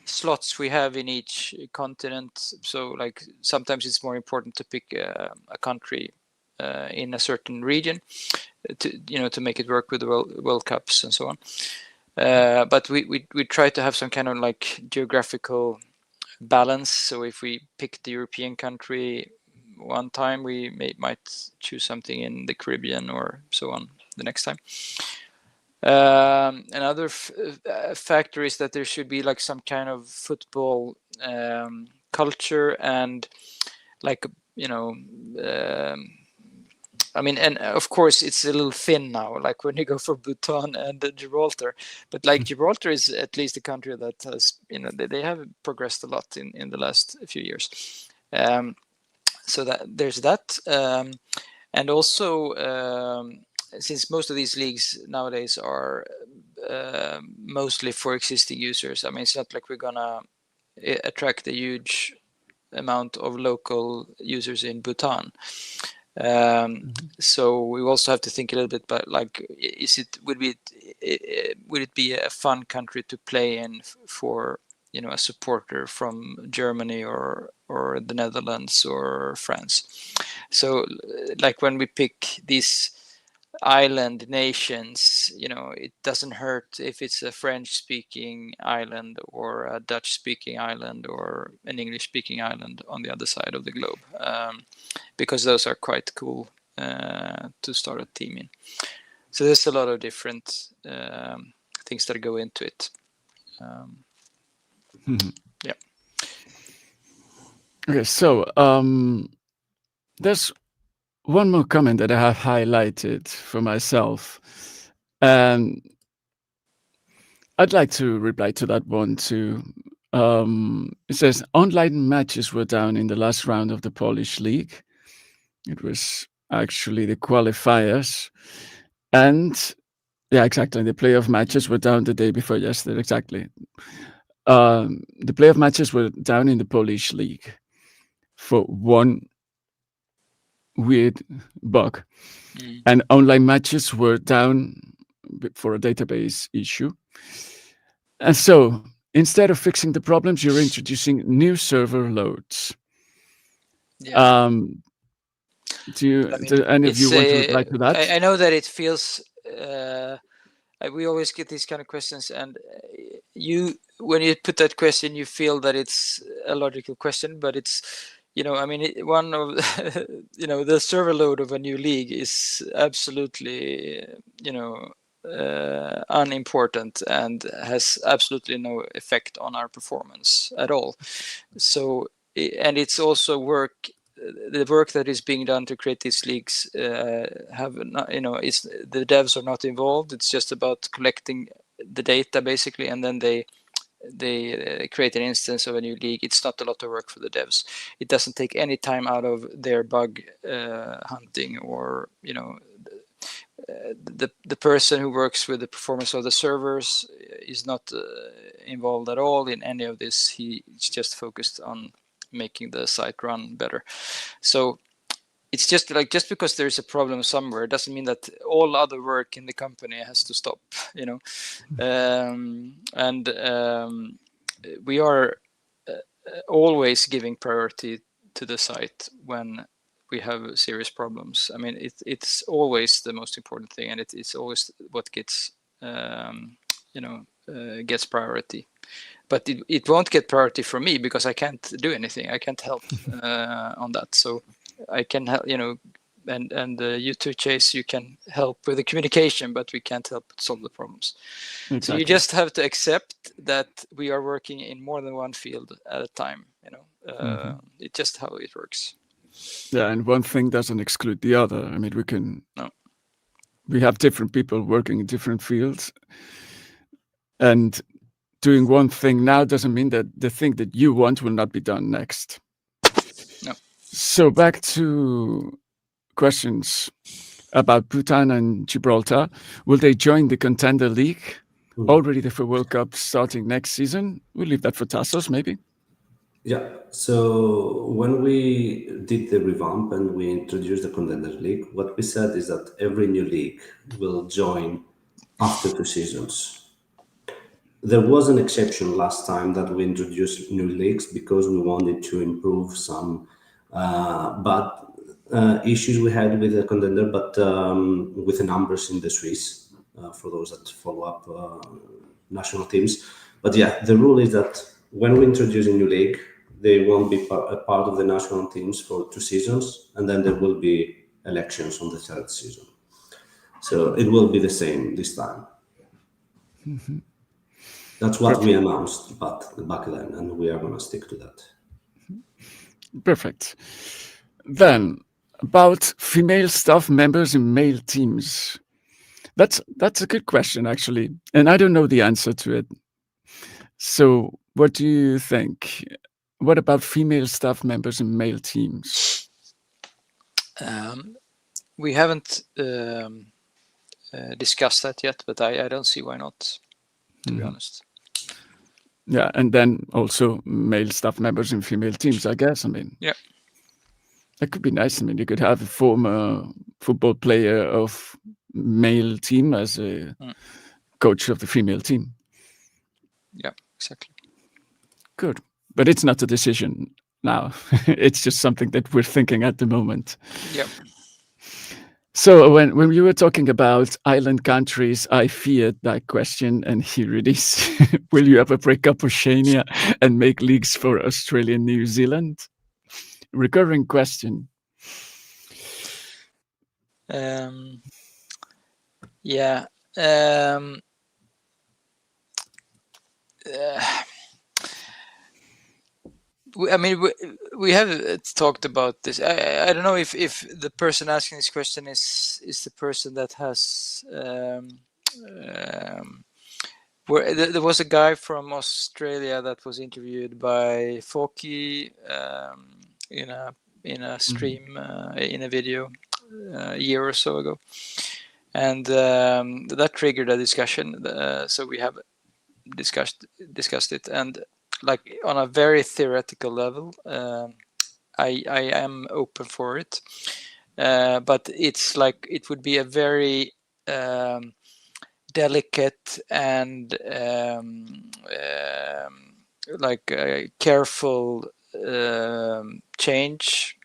slots we have in each continent. So like sometimes it's more important to pick a country in a certain region to make it work with the World Cups and so on. But we try to have some kind of like geographical balance. So if we pick the European country one time, we might choose something in the Caribbean or so on the next time. Another factor is that there should be like some kind of football culture and like I mean, and of course it's a little thin now, like when you go for Bhutan and Gibraltar, but like Gibraltar is at least a country that has, they have progressed a lot in the last few years. So that there's that. And also, since most of these leagues nowadays are mostly for existing users, I mean, it's not like we're gonna attract a huge amount of local users in Bhutan. So we also have to think a little bit about like, would it be a fun country to play in for a supporter from Germany or the Netherlands or France? So like when we pick these island nations, it doesn't hurt if it's a French speaking island or a Dutch speaking island or an English speaking island on the other side of the globe, because those are quite cool to start a team in. So there's a lot of different things that go into it. Yeah. Okay, so there's one more comment that I have highlighted for myself, and I'd like to reply to that one too. It says online matches were down in the last round of the Polish league. It was actually the qualifiers, and yeah, exactly. The playoff matches were down the day before yesterday. Exactly. The playoff matches were down in the Polish league for one weird bug. And online matches were down for a database issue. And so instead of fixing the problems, you're introducing new server loads. Yeah. Do any of you want to reply to that? I know that it feels we always get these kind of questions, and when you put that question, you feel that it's a logical question, but it's I mean, one of the server load of a new league is absolutely unimportant and has absolutely no effect on our performance at all. So, and it's also the work that is being done to create these leagues have not, it's the devs are not involved. It's just about collecting the data basically, and then they create an instance of a new league. It's not a lot of work for the devs. It doesn't take any time out of their bug hunting or the person who works with the performance of the servers is not involved at all in any of this. He's just focused on making the site run better. So it's just like, just because there's a problem somewhere doesn't mean that all other work in the company has to stop, you know. We are always giving priority to the site when we have serious problems. I mean, it's always the most important thing, and it's always what gets gets priority. But it won't get priority from me because I can't do anything. I can't help on that. So I can help, you know, and you too, Chase, you can help with the communication, but we can't help solve the problems. Exactly. So you just have to accept that we are working in more than one field at a time. You know, it's just how it works. Yeah, and one thing doesn't exclude the other. I mean, No. We have different people working in different fields, and doing one thing now doesn't mean that the thing that you want will not be done next. No. So back to questions about Bhutan and Gibraltar. Will they join the Contender League already for World Cup starting next season? We'll leave that for Tassos, maybe. Yeah. So when we did the revamp and we introduced the Contender League, what we said is that every new league will join after 2 seasons. There was an exception last time that we introduced new leagues because we wanted to improve some bad issues we had with the Contender, but with the numbers in the Swiss, for those that follow up national teams. But yeah, the rule is that when we introduce a new league, they won't be a part of the national teams for 2 seasons, and then there will be elections on the 3rd season. So it will be the same this time. That's what we announced back then, and we are going to stick to that. Perfect. Then, about female staff members in male teams. That's a good question, actually, and I don't know the answer to it. So, what do you think? What about female staff members in male teams? We haven't discussed that yet, but I don't see why not, to be honest. Yeah, and then also male staff members in female teams, I guess. I mean, yeah, that could be nice. I mean, you could have a former football player of male team as a coach of the female team. Yeah, exactly. Good. But it's not a decision now. It's just something that we're thinking at the moment. Yeah. So when you were talking about island countries, I feared that question, and here it is. Will you ever break up Oceania and make leagues for Australia and New Zealand? Recurring question. Yeah. I mean, we have talked about this. I don't know if the person asking this question is the person that has. There was a guy from Australia that was interviewed by Foki in a stream in a video a year or so ago, and that triggered a discussion. So we have discussed it, and like on a very theoretical level, I am open for it, but it's like it would be a very delicate and careful change,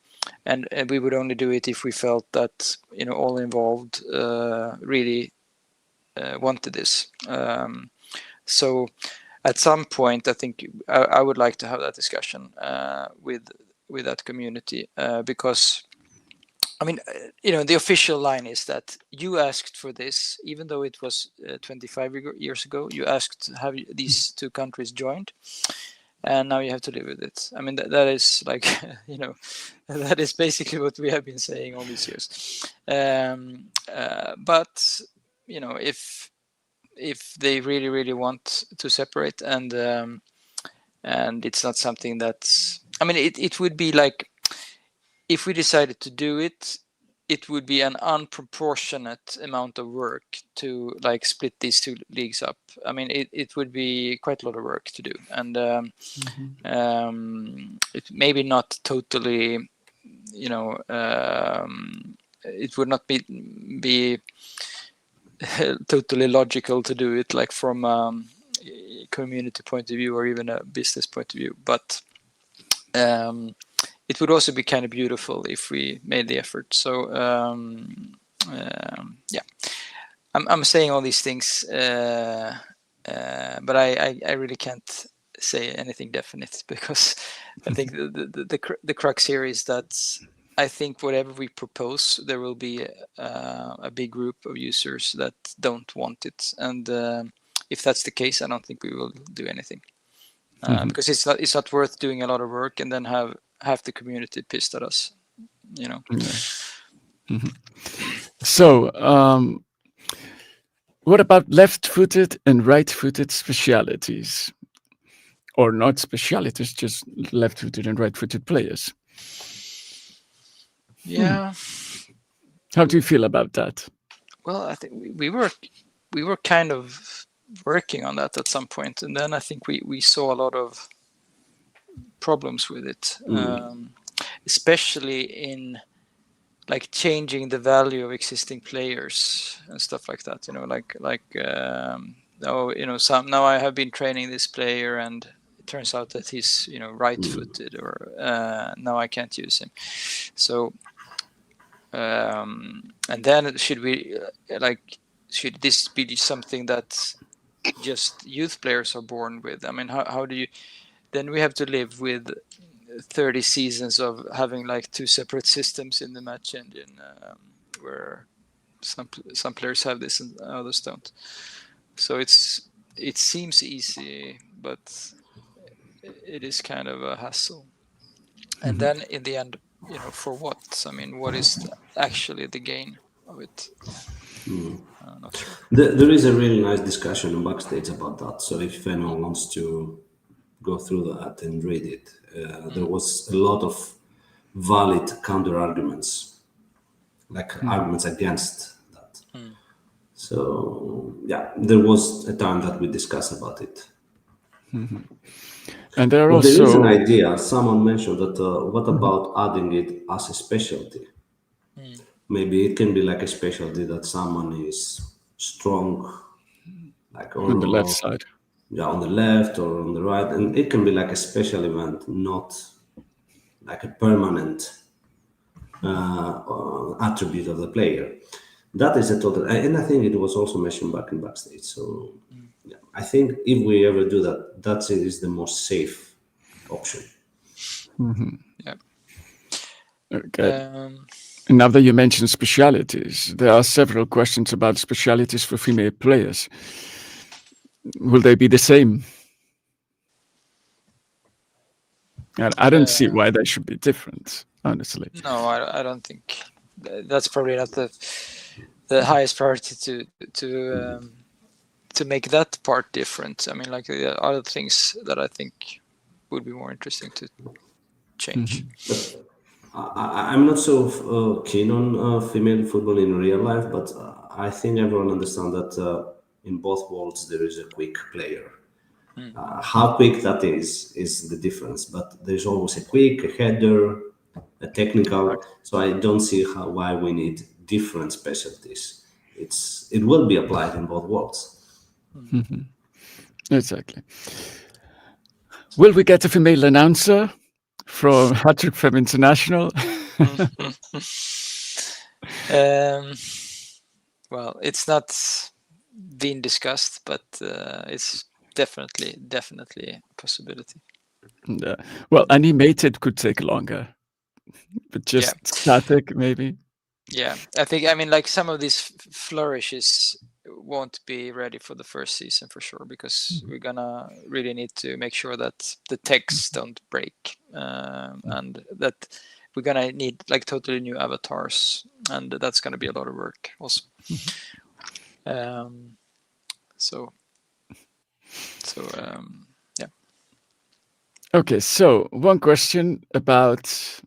and we would only do it if we felt that all involved really wanted this. So at some point, I think I would like to have that discussion with that community, because I mean, the official line is that you asked for this, even though it was 25 years ago. You asked to have these 2 countries joined, and now you have to live with it. I mean, that is like, that is basically what we have been saying all these years. But if they really, really want to separate, and it's not something that's, I mean, it would be like, if we decided to do it, it would be an unproportionate amount of work to like split these 2 leagues up. I mean, it would be quite a lot of work to do, and it maybe not totally it would not be totally logical to do it like from a community point of view or even a business point of view, but it would also be kind of beautiful if we made the effort. So yeah, I'm saying all these things, but I really can't say anything definite, because I think the crux here is that I think whatever we propose, there will be a big group of users that don't want it, and if that's the case, I don't think we will do anything, because it's not worth doing a lot of work and then have half the community pissed at us, Yeah. So what about left-footed and right-footed specialities? Or not specialities, just left-footed and right-footed players. Yeah. How do you feel about that? Well, I think we were kind of working on that at some point, and then I think we saw a lot of problems with it, especially in like changing the value of existing players and stuff like that. Now I have been training this player and it turns out that he's right-footed, or now I can't use him. So and then should this be something that just youth players are born with? I mean, how do you? Then we have to live with 30 seasons of having like two separate systems in the match engine, where some players have this and others don't. So it seems easy, but it is kind of a hassle. And then in the end, for what? I mean, what is actually the gain of it? Not sure. There is a really nice discussion on backstage about that. So if anyone wants to go through that and read it, there was a lot of valid counter arguments, like arguments against that. So yeah, there was a time that we discussed about it. And there Well, there is an also idea. Someone mentioned that. What about adding it as a specialty? Maybe it can be like a specialty that someone is strong, like on the left side. yeah, on the left or on the right, and it can be like a special event, not like a permanent attribute of the player. That is a total, and I think it was also mentioned back in backstage. So yeah, I think if we ever do that, that is the most safe option. Yeah. Okay. And now that you mentioned specialities, there are several questions about specialities for female players. Will they be the same? And I don't see why they should be different, honestly. No, I don't think that's probably not the highest priority to make that part different. I mean, like the other things that I think would be more interesting to change. I'm not so keen on female football in real life, but I think everyone understands that in both worlds there is a quick player. How quick that is the difference, but there's always a quick, a header, a technical. So I don't see why we need different specialties. It will be applied in both worlds. Exactly. Will we get a female announcer from Hattrick Femme International? Well, it's not been discussed, but it's definitely a possibility. Well, animated could take longer, but just static maybe. Yeah, I mean, like some of these flourishes won't be ready for the first season for sure, because we're gonna really need to make sure that the texts don't break, and that we're gonna need like totally new avatars, and that's gonna be a lot of work also. Yeah. Okay, so one question about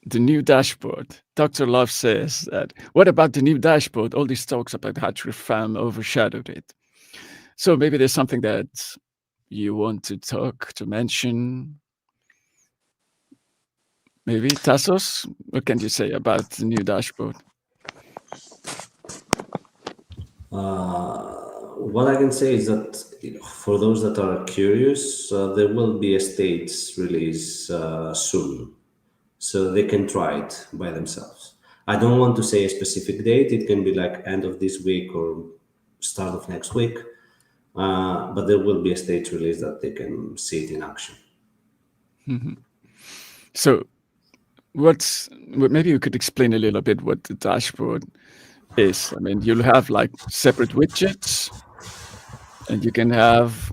the new dashboard. Dr. Love says that, what about the new dashboard? All these talks about Hattrick Femme overshadowed it. So maybe there's something that you want to mention. Maybe Tassos, what can you say about the new dashboard? What I can say is that for those that are curious, there will be a states release soon, so they can try it by themselves. I don't want to say a specific date. It can be like end of this week or start of next week, but there will be a state release that they can see it in action. So maybe you could explain a little bit what the dashboard is. I mean, you'll have like separate widgets, and you can have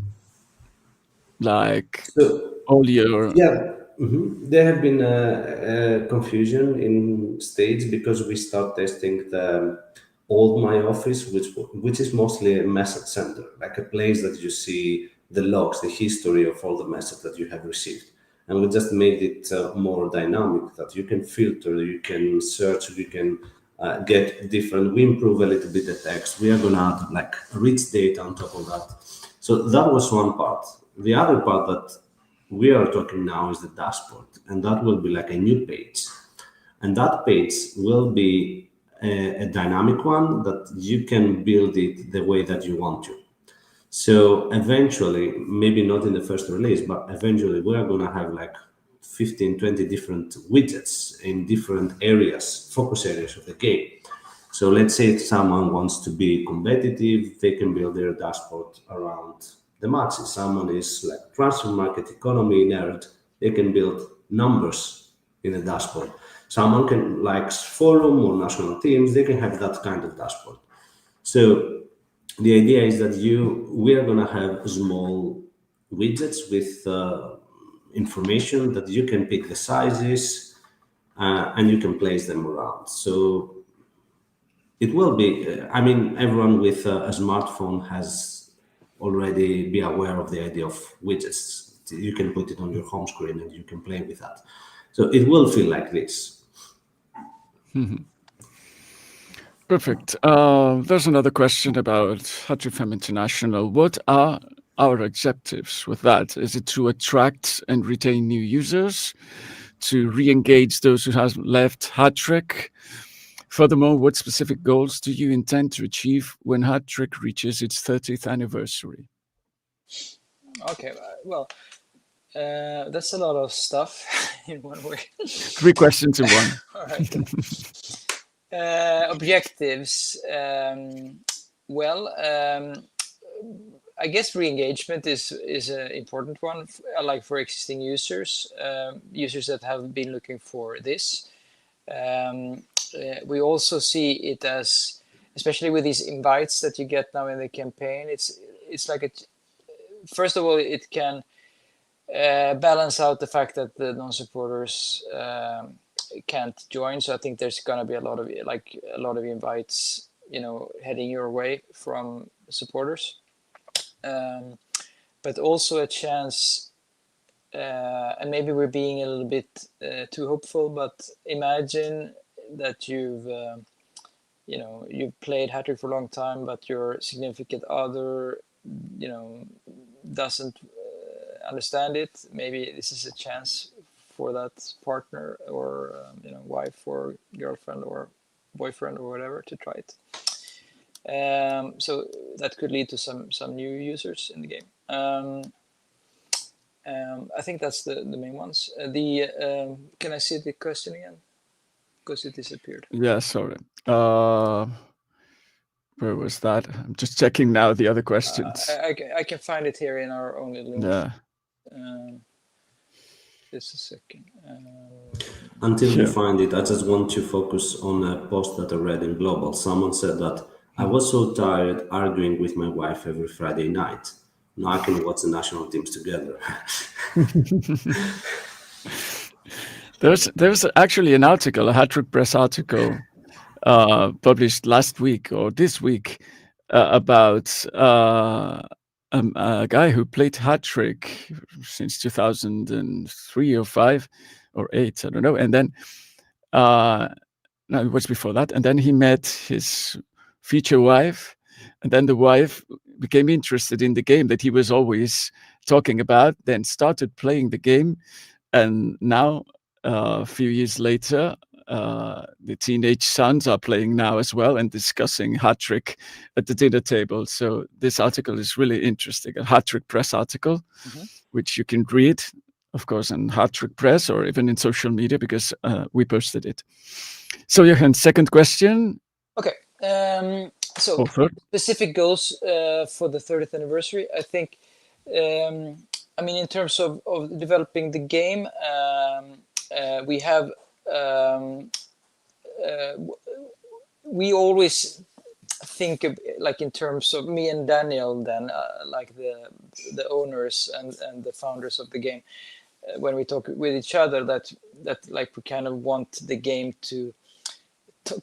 like So all your yeah, there have been confusion in states because we start testing the old My Office, which is mostly a message center, like a place that you see the logs, the history of all the messages that you have received. And we just made it more dynamic, that you can filter, you can search, you can get different. We improve a little bit the text. We are going to add like rich data on top of that. So that was one part. The other part that we are talking now is the dashboard, and that will be like a new page. And that page will be a dynamic one that you can build it the way that you want to. So eventually, maybe not in the first release, but eventually we are going to have like 15, 20 different widgets in different areas, focus areas of the game. So let's say if someone wants to be competitive, they can build their dashboard around the matches. Someone is like transfer market economy nerd, they can build numbers in a dashboard. Someone can likes forum or national teams, they can have that kind of dashboard. So the idea is that we are going to have small widgets with information that you can pick the sizes and you can place them around. So it will be, I mean, everyone with a smartphone has already be aware of the idea of widgets. You can put it on your home screen and you can play with that. So it will feel like this. Perfect. There's another question about Hattrick Femme International. What are our objectives with that? Is it to attract and retain new users, to re-engage those who have left Hattrick? Furthermore, what specific goals do you intend to achieve when Hattrick reaches its 30th anniversary? Okay, well, that's a lot of stuff in one way. 3 questions in one. All right. Objectives. Well, I guess re-engagement is an important one, like for existing users, users that have been looking for this. We also see it as, especially with these invites that you get now in the campaign, it's like first of all, it can balance out the fact that the non-supporters can't join. So I think there's going to be a lot of invites, heading your way from supporters, but also a chance. And maybe we're being a little bit too hopeful, but imagine that you've played Hattrick for a long time, but your significant other, doesn't understand it. Maybe this is a chance for that partner or wife or girlfriend or boyfriend or whatever to try it. So that could lead to some new users in the game. I think that's the main ones. Can I see the question again? Because it disappeared. Yeah, sorry. Where was that? I'm just checking now the other questions. I can find it here in our only link. Yeah. Just a second. Until you find it, I just want to focus on a post that I read in Global. Someone said that I was so tired arguing with my wife every Friday night. Now I can watch the national teams together. There's actually an article, a Hattrick Press article, published last week or this week about a guy who played Hattrick since 2003 or 5 or 8, I don't know. And then, no, it was before that. And then he met his future wife. And then the wife became interested in the game that he was always talking about, then started playing the game. And now a few years later, the teenage sons are playing now as well and discussing Hattrick at the dinner table. So this article is really interesting, a Hattrick Press article, which you can read, of course, on Hattrick Press or even in social media, because we posted it. So Johan, second question. Okay. So specific goals for the 30th anniversary, I think, I mean, in terms of developing the game, we have, we always think of, like, in terms of me and Daniel, then like the owners and the founders of the game, when we talk with each other, that like we kind of want the game to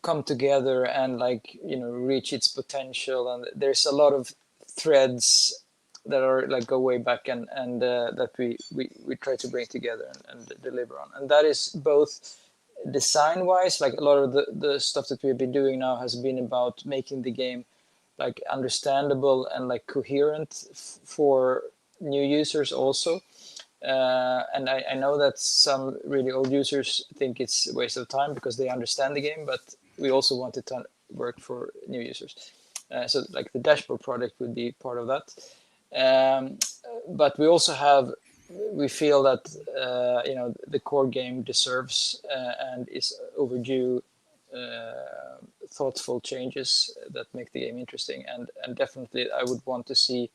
come together and, like, you know, reach its potential. And there's a lot of threads that are like go way back and that we try to bring together and deliver on. And that is both design wise, like a lot of the stuff that we've been doing now has been about making the game like understandable and like coherent for new users also. And I know that some really old users think it's a waste of time because they understand the game, but we also want it to work for new users. So like the dashboard product would be part of that. But we also we feel that you know, the core game deserves and is overdue thoughtful changes that make the game interesting. And definitely I would want to see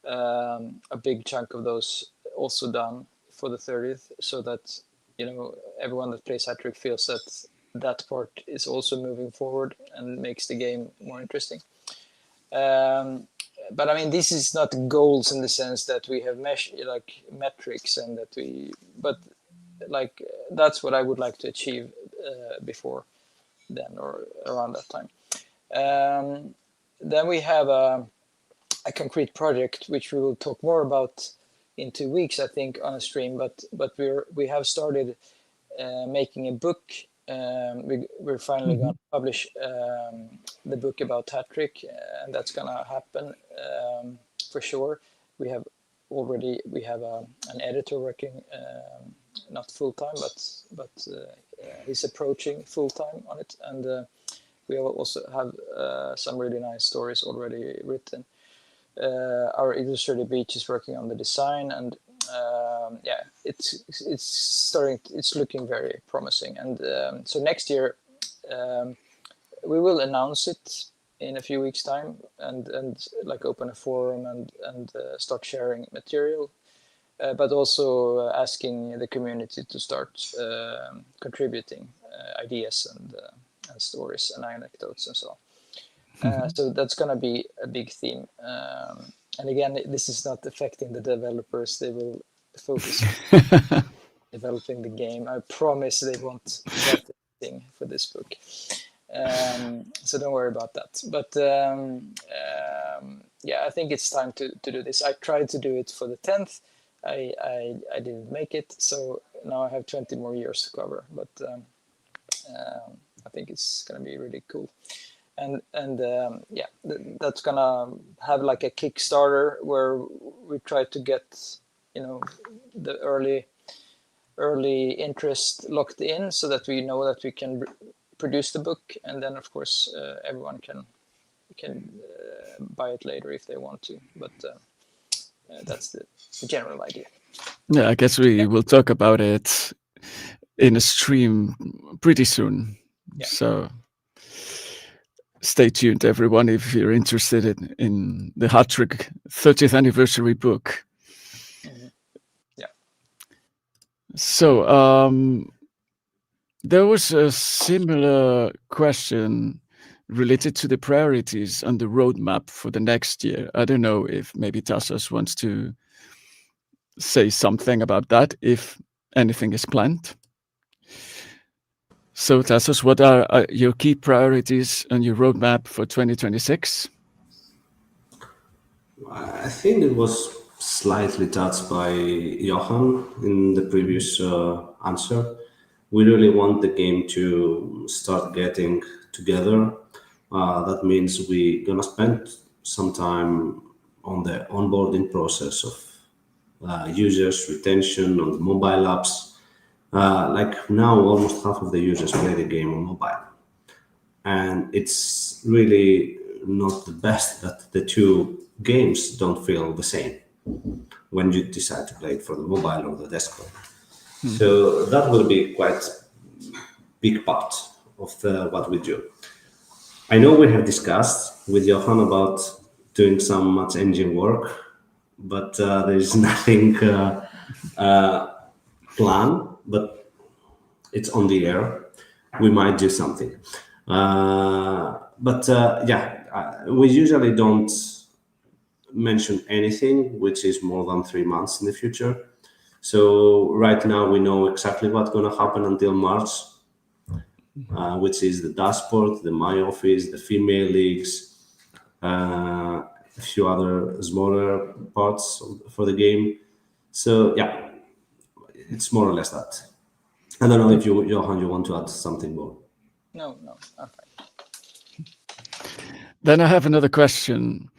a big chunk of those also done for the 30th, so that, you know, everyone that plays Hattrick feels that that part is also moving forward and makes the game more interesting. But I mean, this is not goals in the sense that we have like metrics and that but like that's what I would like to achieve before then or around that time. Then we have a concrete project which we will talk more about in 2 weeks, I think, on a stream. But we have started making a book. We're finally going to publish the book about Hattrick, and that's going to happen for sure. We have an editor working, not full time, but he's approaching full time on it, and we also have some really nice stories already written. Our illustrator Beach is working on the design, and yeah, it's looking very promising. And so next year we will announce it in a few weeks time and like open a forum and start sharing material, but also asking the community to start contributing ideas and stories and anecdotes and so on. So that's going to be a big theme. And again, this is not affecting the developers. They will focus on developing the game. I promise they won't get anything for this book. So don't worry about that. But yeah, I think it's time to do this. I tried to do it for the 10th. I didn't make it. So now I have 20 more years to cover. But I think it's going to be really cool. And yeah, that's gonna have like a Kickstarter where we try to get, you know, the early interest locked in, so that we know that we can produce the book, and then of course everyone can buy it later if they want to. But that's the general idea. Yeah, I guess we will talk about it in a stream pretty soon. Yeah. So stay tuned, everyone, if you're interested in the Hattrick 30th anniversary book. Yeah. So there was a similar question related to the priorities on the roadmap for the next year. I don't know if maybe Tassos wants to say something about that, if anything is planned. So Tassos, what are your key priorities on your roadmap for 2026? I think it was slightly touched by Johan in the previous answer. We really want the game to start getting together. That means we're gonna spend some time on the onboarding process of users, retention on the mobile apps, Like now, almost half of the users play the game on mobile, and it's really not the best that the two games don't feel the same when you decide to play it for the mobile or the desktop. So that will be quite big part of what we do. I know we have discussed with Johan about doing some much engine work, but there is nothing planned, but it's on the air. We might do something. We usually don't mention anything which is more than 3 months in the future. So right now we know exactly what's going to happen until March, which is the dashboard, the My Office, the female leagues, a few other smaller parts for the game. So yeah, it's more or less that. I don't know if you, Johan, you want to add something more. No, I'm fine. Then I have another question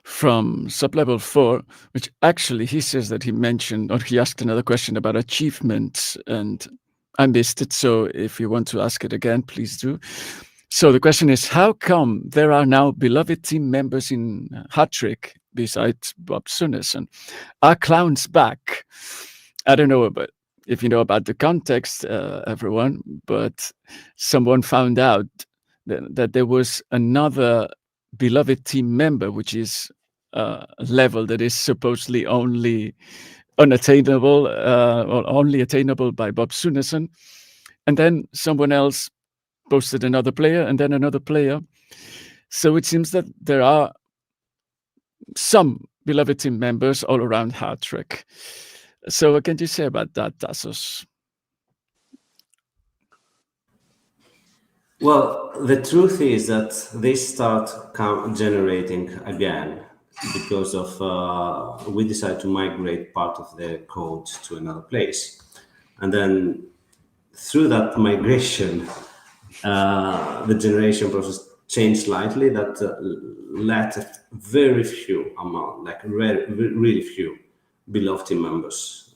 from sublevel 4, which actually he says that he mentioned, or he asked another question about achievements, and I missed it. So if you want to ask it again, please do. So the question is, how come there are now beloved team members in Hattrick besides Bob Sunnison? Are clowns back? I don't know about if you know about the context, everyone, but someone found out that there was another beloved team member, which is a level that is supposedly only unattainable or only attainable by Bob Sunnison. And then someone else posted another player and then another player. So it seems that there are some beloved team members all around Hattrick. So what can you say about that, Tassos? Well, the truth is that they start generating again because of we decide to migrate part of the code to another place, and then through that migration, the generation process changed slightly. That let very few amount, like really few, beloved team members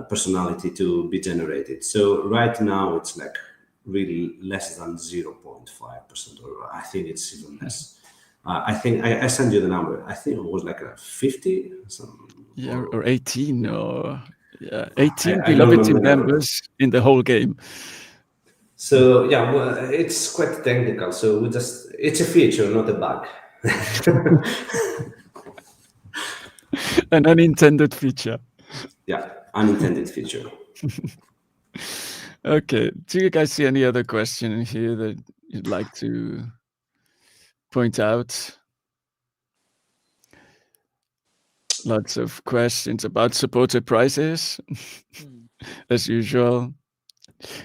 personality to be generated. So right now it's like really less than 0.5%, or I think it's even less. I think I sent you the number. I think it was like 50. Or 18, or 18 I don't beloved team remember the number. members in the whole game. So yeah, well, it's quite technical. So it's a feature, not a bug. An unintended feature. Yeah, unintended feature. Okay. Do you guys see any other question here that you'd like to point out? Lots of questions about supported prices, as usual.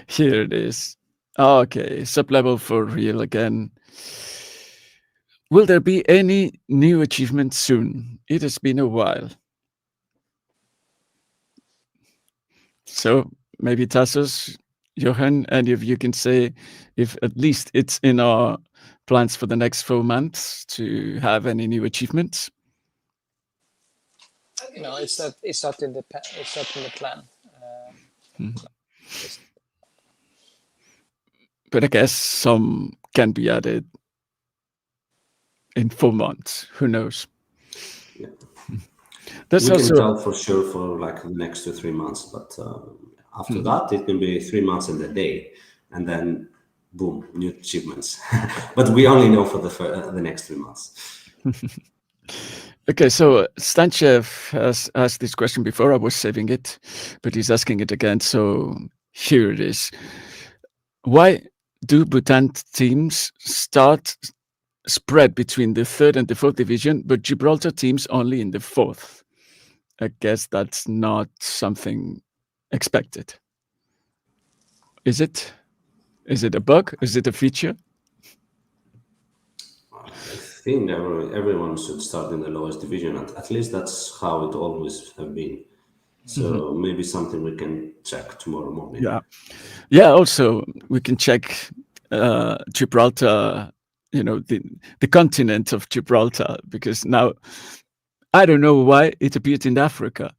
Here it is. Okay, sublevel for real again. Will there be any new achievements soon? It has been a while. So maybe Tassos, Johan, any of you can say if at least it's in our plans for the next 4 months to have any new achievements. No, it's not in the plan. But I guess some can be added in 4 months. Who knows? Yeah. That's we also can tell for sure for like the next 2 3 months, but after that it can be 3 months and a day, and then boom, new achievements. But we only know for the next 3 months. Okay, so Stanchev has asked this question before. I was saving it, but he's asking it again. So here it is. Why do Bhutan teams spread between the 3rd and the 4th division, but Gibraltar teams only in the 4th? I guess that's not something expected. Is it? Is it a bug? Is it a feature? I think everyone should start in the lowest division. At least that's how it always have been. So maybe something we can check tomorrow morning. Yeah. Also, we can check Gibraltar. The continent of Gibraltar, because now I don't know why it appeared in Africa.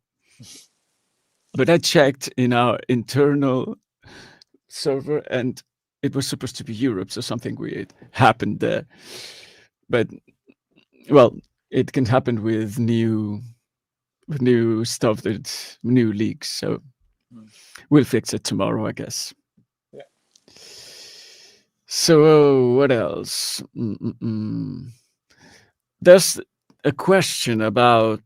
But I checked in our internal server, and it was supposed to be Europe, so something weird happened there. But well, it can happen with new stuff, that new leaks. So we'll fix it tomorrow, I guess. Yeah. So what else? Mm-mm-mm. There's a question about,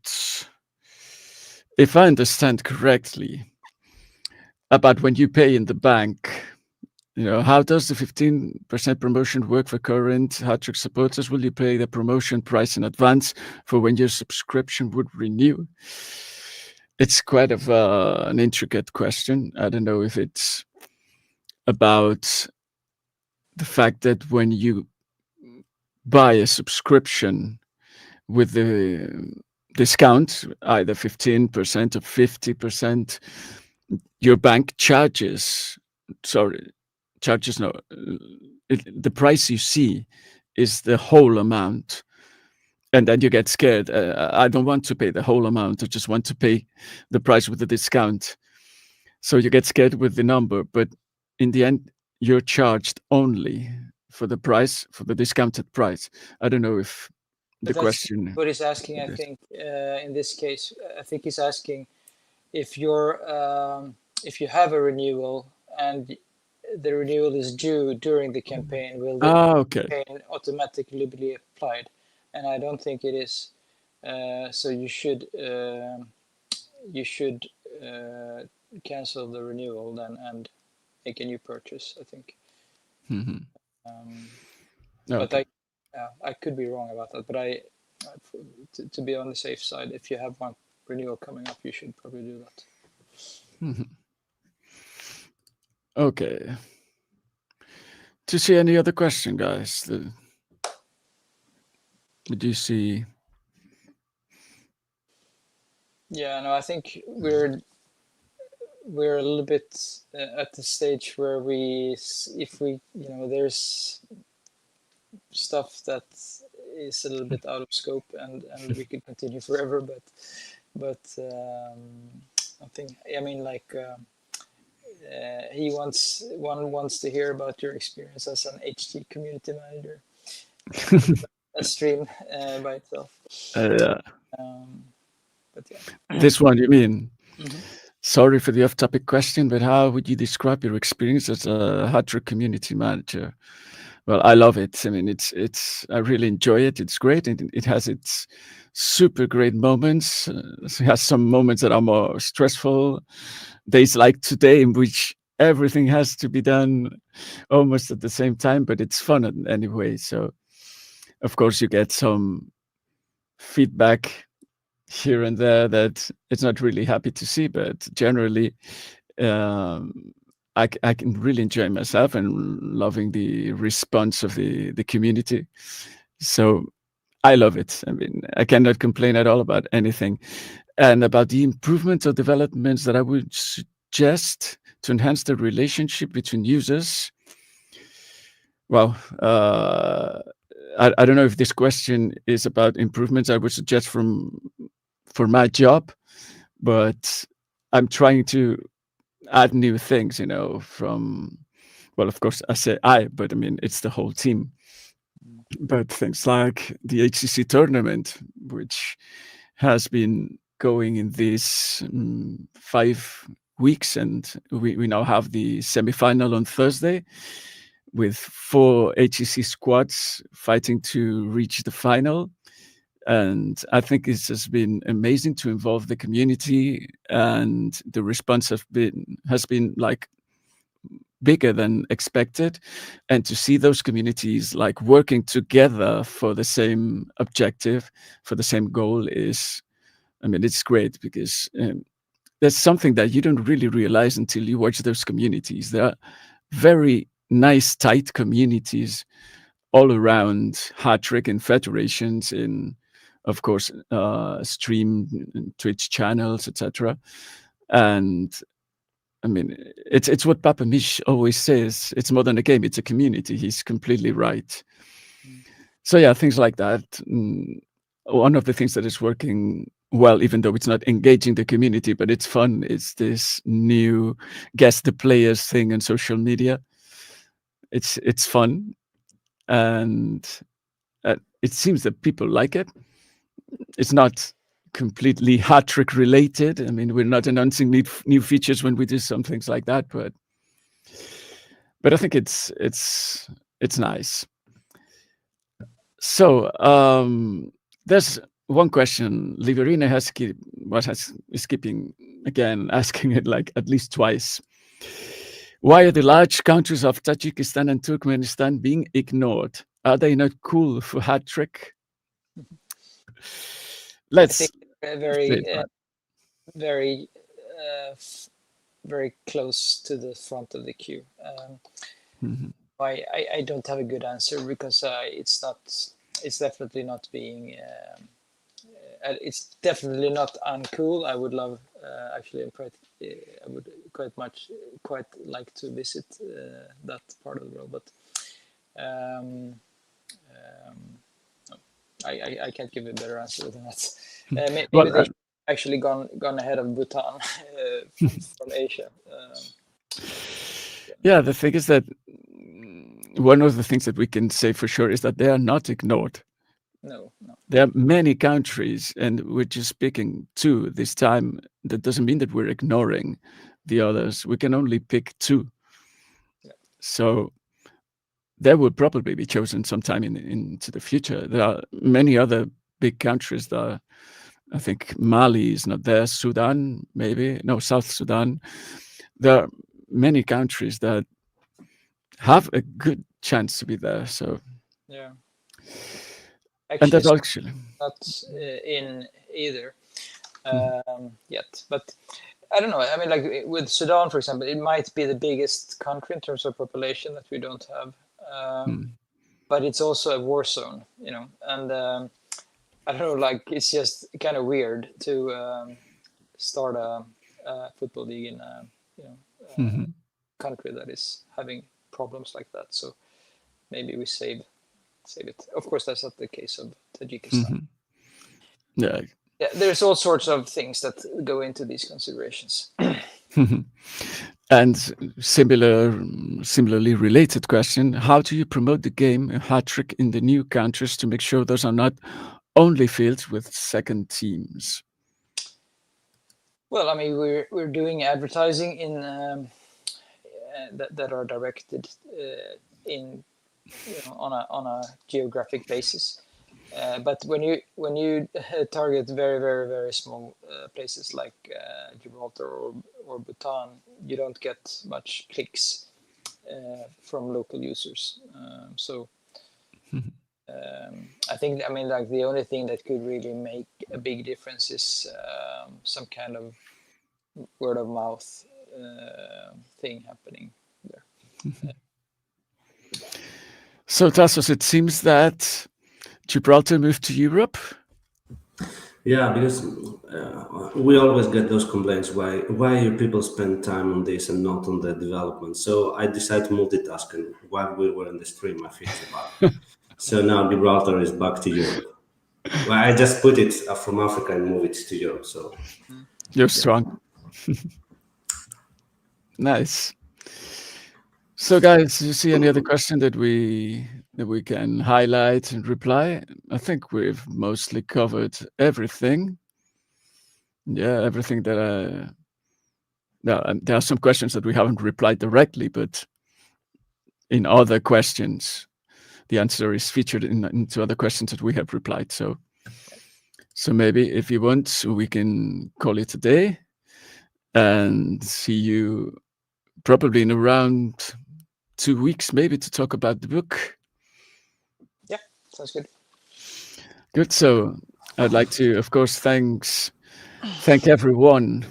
if I understand correctly, about when you pay in the bank. How does the 15% promotion work for current Hattrick supporters? Will you pay the promotion price in advance for when your subscription would renew? It's quite of an intricate question. I don't know if it's about the fact that when you buy a subscription with the discount, either 15% or 50%, your bank charges, no, the price you see is the whole amount. And then you get scared. I don't want to pay the whole amount. I just want to pay the price with the discount. So you get scared with the number, but in the end, you're charged only for the price, for the discounted price. I don't know if the But that's question. what he's asking, I think, in this case. I think he's asking if if you have a renewal and the renewal is due during the campaign, will the Okay. campaign automatically be applied? And I don't think it is. So you should cancel the renewal then and make a new purchase, I think. But I could be wrong about that. But to be on the safe side, if you have one renewal coming up, you should probably do that. Okay. Do you see any other question, guys? Did you see? Yeah, no, I think we're a little bit at the stage where if we, there's stuff that is a little bit out of scope, and we could continue forever, but I think, I mean, like one wants to hear about your experience as an HT community manager. A stream by itself. Yeah. But yeah. This one, you mean? Sorry for the off-topic question, but how would you describe your experience as a Hattrick community manager? Well, I love it. I mean, I really enjoy it. It's great. It has its super great moments. It has some moments that are more stressful. Days like today, in which everything has to be done almost at the same time, but it's fun anyway. So, of course, you get some feedback here and there that it's not really happy to see, but generally, I can really enjoy myself and loving the response of the community. So I love it. I mean, I cannot complain at all about anything. And about the improvements or developments that I would suggest to enhance the relationship between users. Well, I don't know if this question is about improvements I would suggest for my job, but I'm trying to add new things, well, of course, I say but I mean, it's the whole team. But things like the HCC tournament, which has been going in these 5 weeks, and we now have the semifinal on Thursday with 4 HCC squads fighting to reach the final. And I think it has been amazing to involve the community, and the response has been like bigger than expected, and to see those communities like working together for the same objective, for the same goal is, I mean, it's great, because there's something that you don't really realize until you watch those communities. There are very nice, tight communities all around Hattrick, in federations, in, of course, stream, Twitch channels, etc. And I mean, it's what Papa Mish always says. It's more than a game; it's a community. He's completely right. So yeah, things like that. One of the things that is working well, even though it's not engaging the community, but it's fun. It's this new guess the players thing on social media. It's fun, and it seems that people like it. It's not completely Hattrick related. I mean, we're not announcing new features when we do some things like that, but I think it's nice. So there's one question Liverina is keeping again asking it like at least twice. Why are the large countries of Tajikistan and Turkmenistan being ignored? Are they not cool for Hattrick? Let's I think very very close to the front of the queue. I don't have a good answer because it's definitely not being it's definitely not uncool. I would love actually I would quite like to visit that part of the world, but I can't give a better answer than that. Maybe they actually gone ahead of Bhutan from Asia. Yeah, the thing is that one of the things that we can say for sure is that they are not ignored. No. There are many countries, and we're just picking two this time. That doesn't mean that we're ignoring the others. We can only pick two. Yeah. So they will probably be chosen sometime into the future. There are many other big countries that are, I think Mali is not there, Sudan, maybe. No, South Sudan. There are many countries that have a good chance to be there. So yeah. And Actually, that's actually not in either yet. But I don't know. I mean, like with Sudan, for example, it might be the biggest country in terms of population that we don't have. But it's also a war zone, you know. And I don't know, like it's just kind of weird to start a football league in a country that is having problems like that. So maybe we save it. Of course, that's not the case of Tajikistan. Yeah, there's all sorts of things that go into these considerations. And similarly related question: how do you promote the game Hattrick in the new countries to make sure those are not only fields with second teams? Well, I mean, we're doing advertising in that are directed in on a geographic basis. But when you target very, very, very small places like Gibraltar or Bhutan, you don't get much clicks from local users. I think, I mean, like the only thing that could really make a big difference is some kind of word of mouth thing happening there. So, Tassos, it seems that Gibraltar moved to Europe. Yeah, because we always get those complaints. Why you people spend time on this and not on the development? So I decided to multitask, and while we were in the stream, I fixed it back. So now Gibraltar is back to Europe. Well, I just put it from Africa and move it to Europe. So you're strong. Nice. So, guys, do you see any other question that we can highlight and reply? I think we've mostly covered everything. Yeah, everything that there are some questions that we haven't replied directly, but in other questions, the answer is featured into other questions that we have replied. So maybe if you want, we can call it a day and see you probably in around 2 weeks, maybe, to talk about the book. Yeah, sounds good. Good. So I'd like to, of course, thank everyone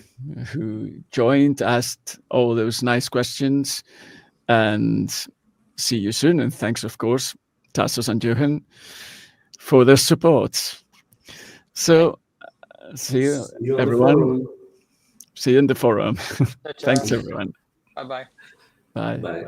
who joined, asked all those nice questions, and see you soon. And thanks, of course, Tassos and Johan for their support. So see you everyone. See you in the forum. Thanks, everyone. Bye-bye. Bye. Bye.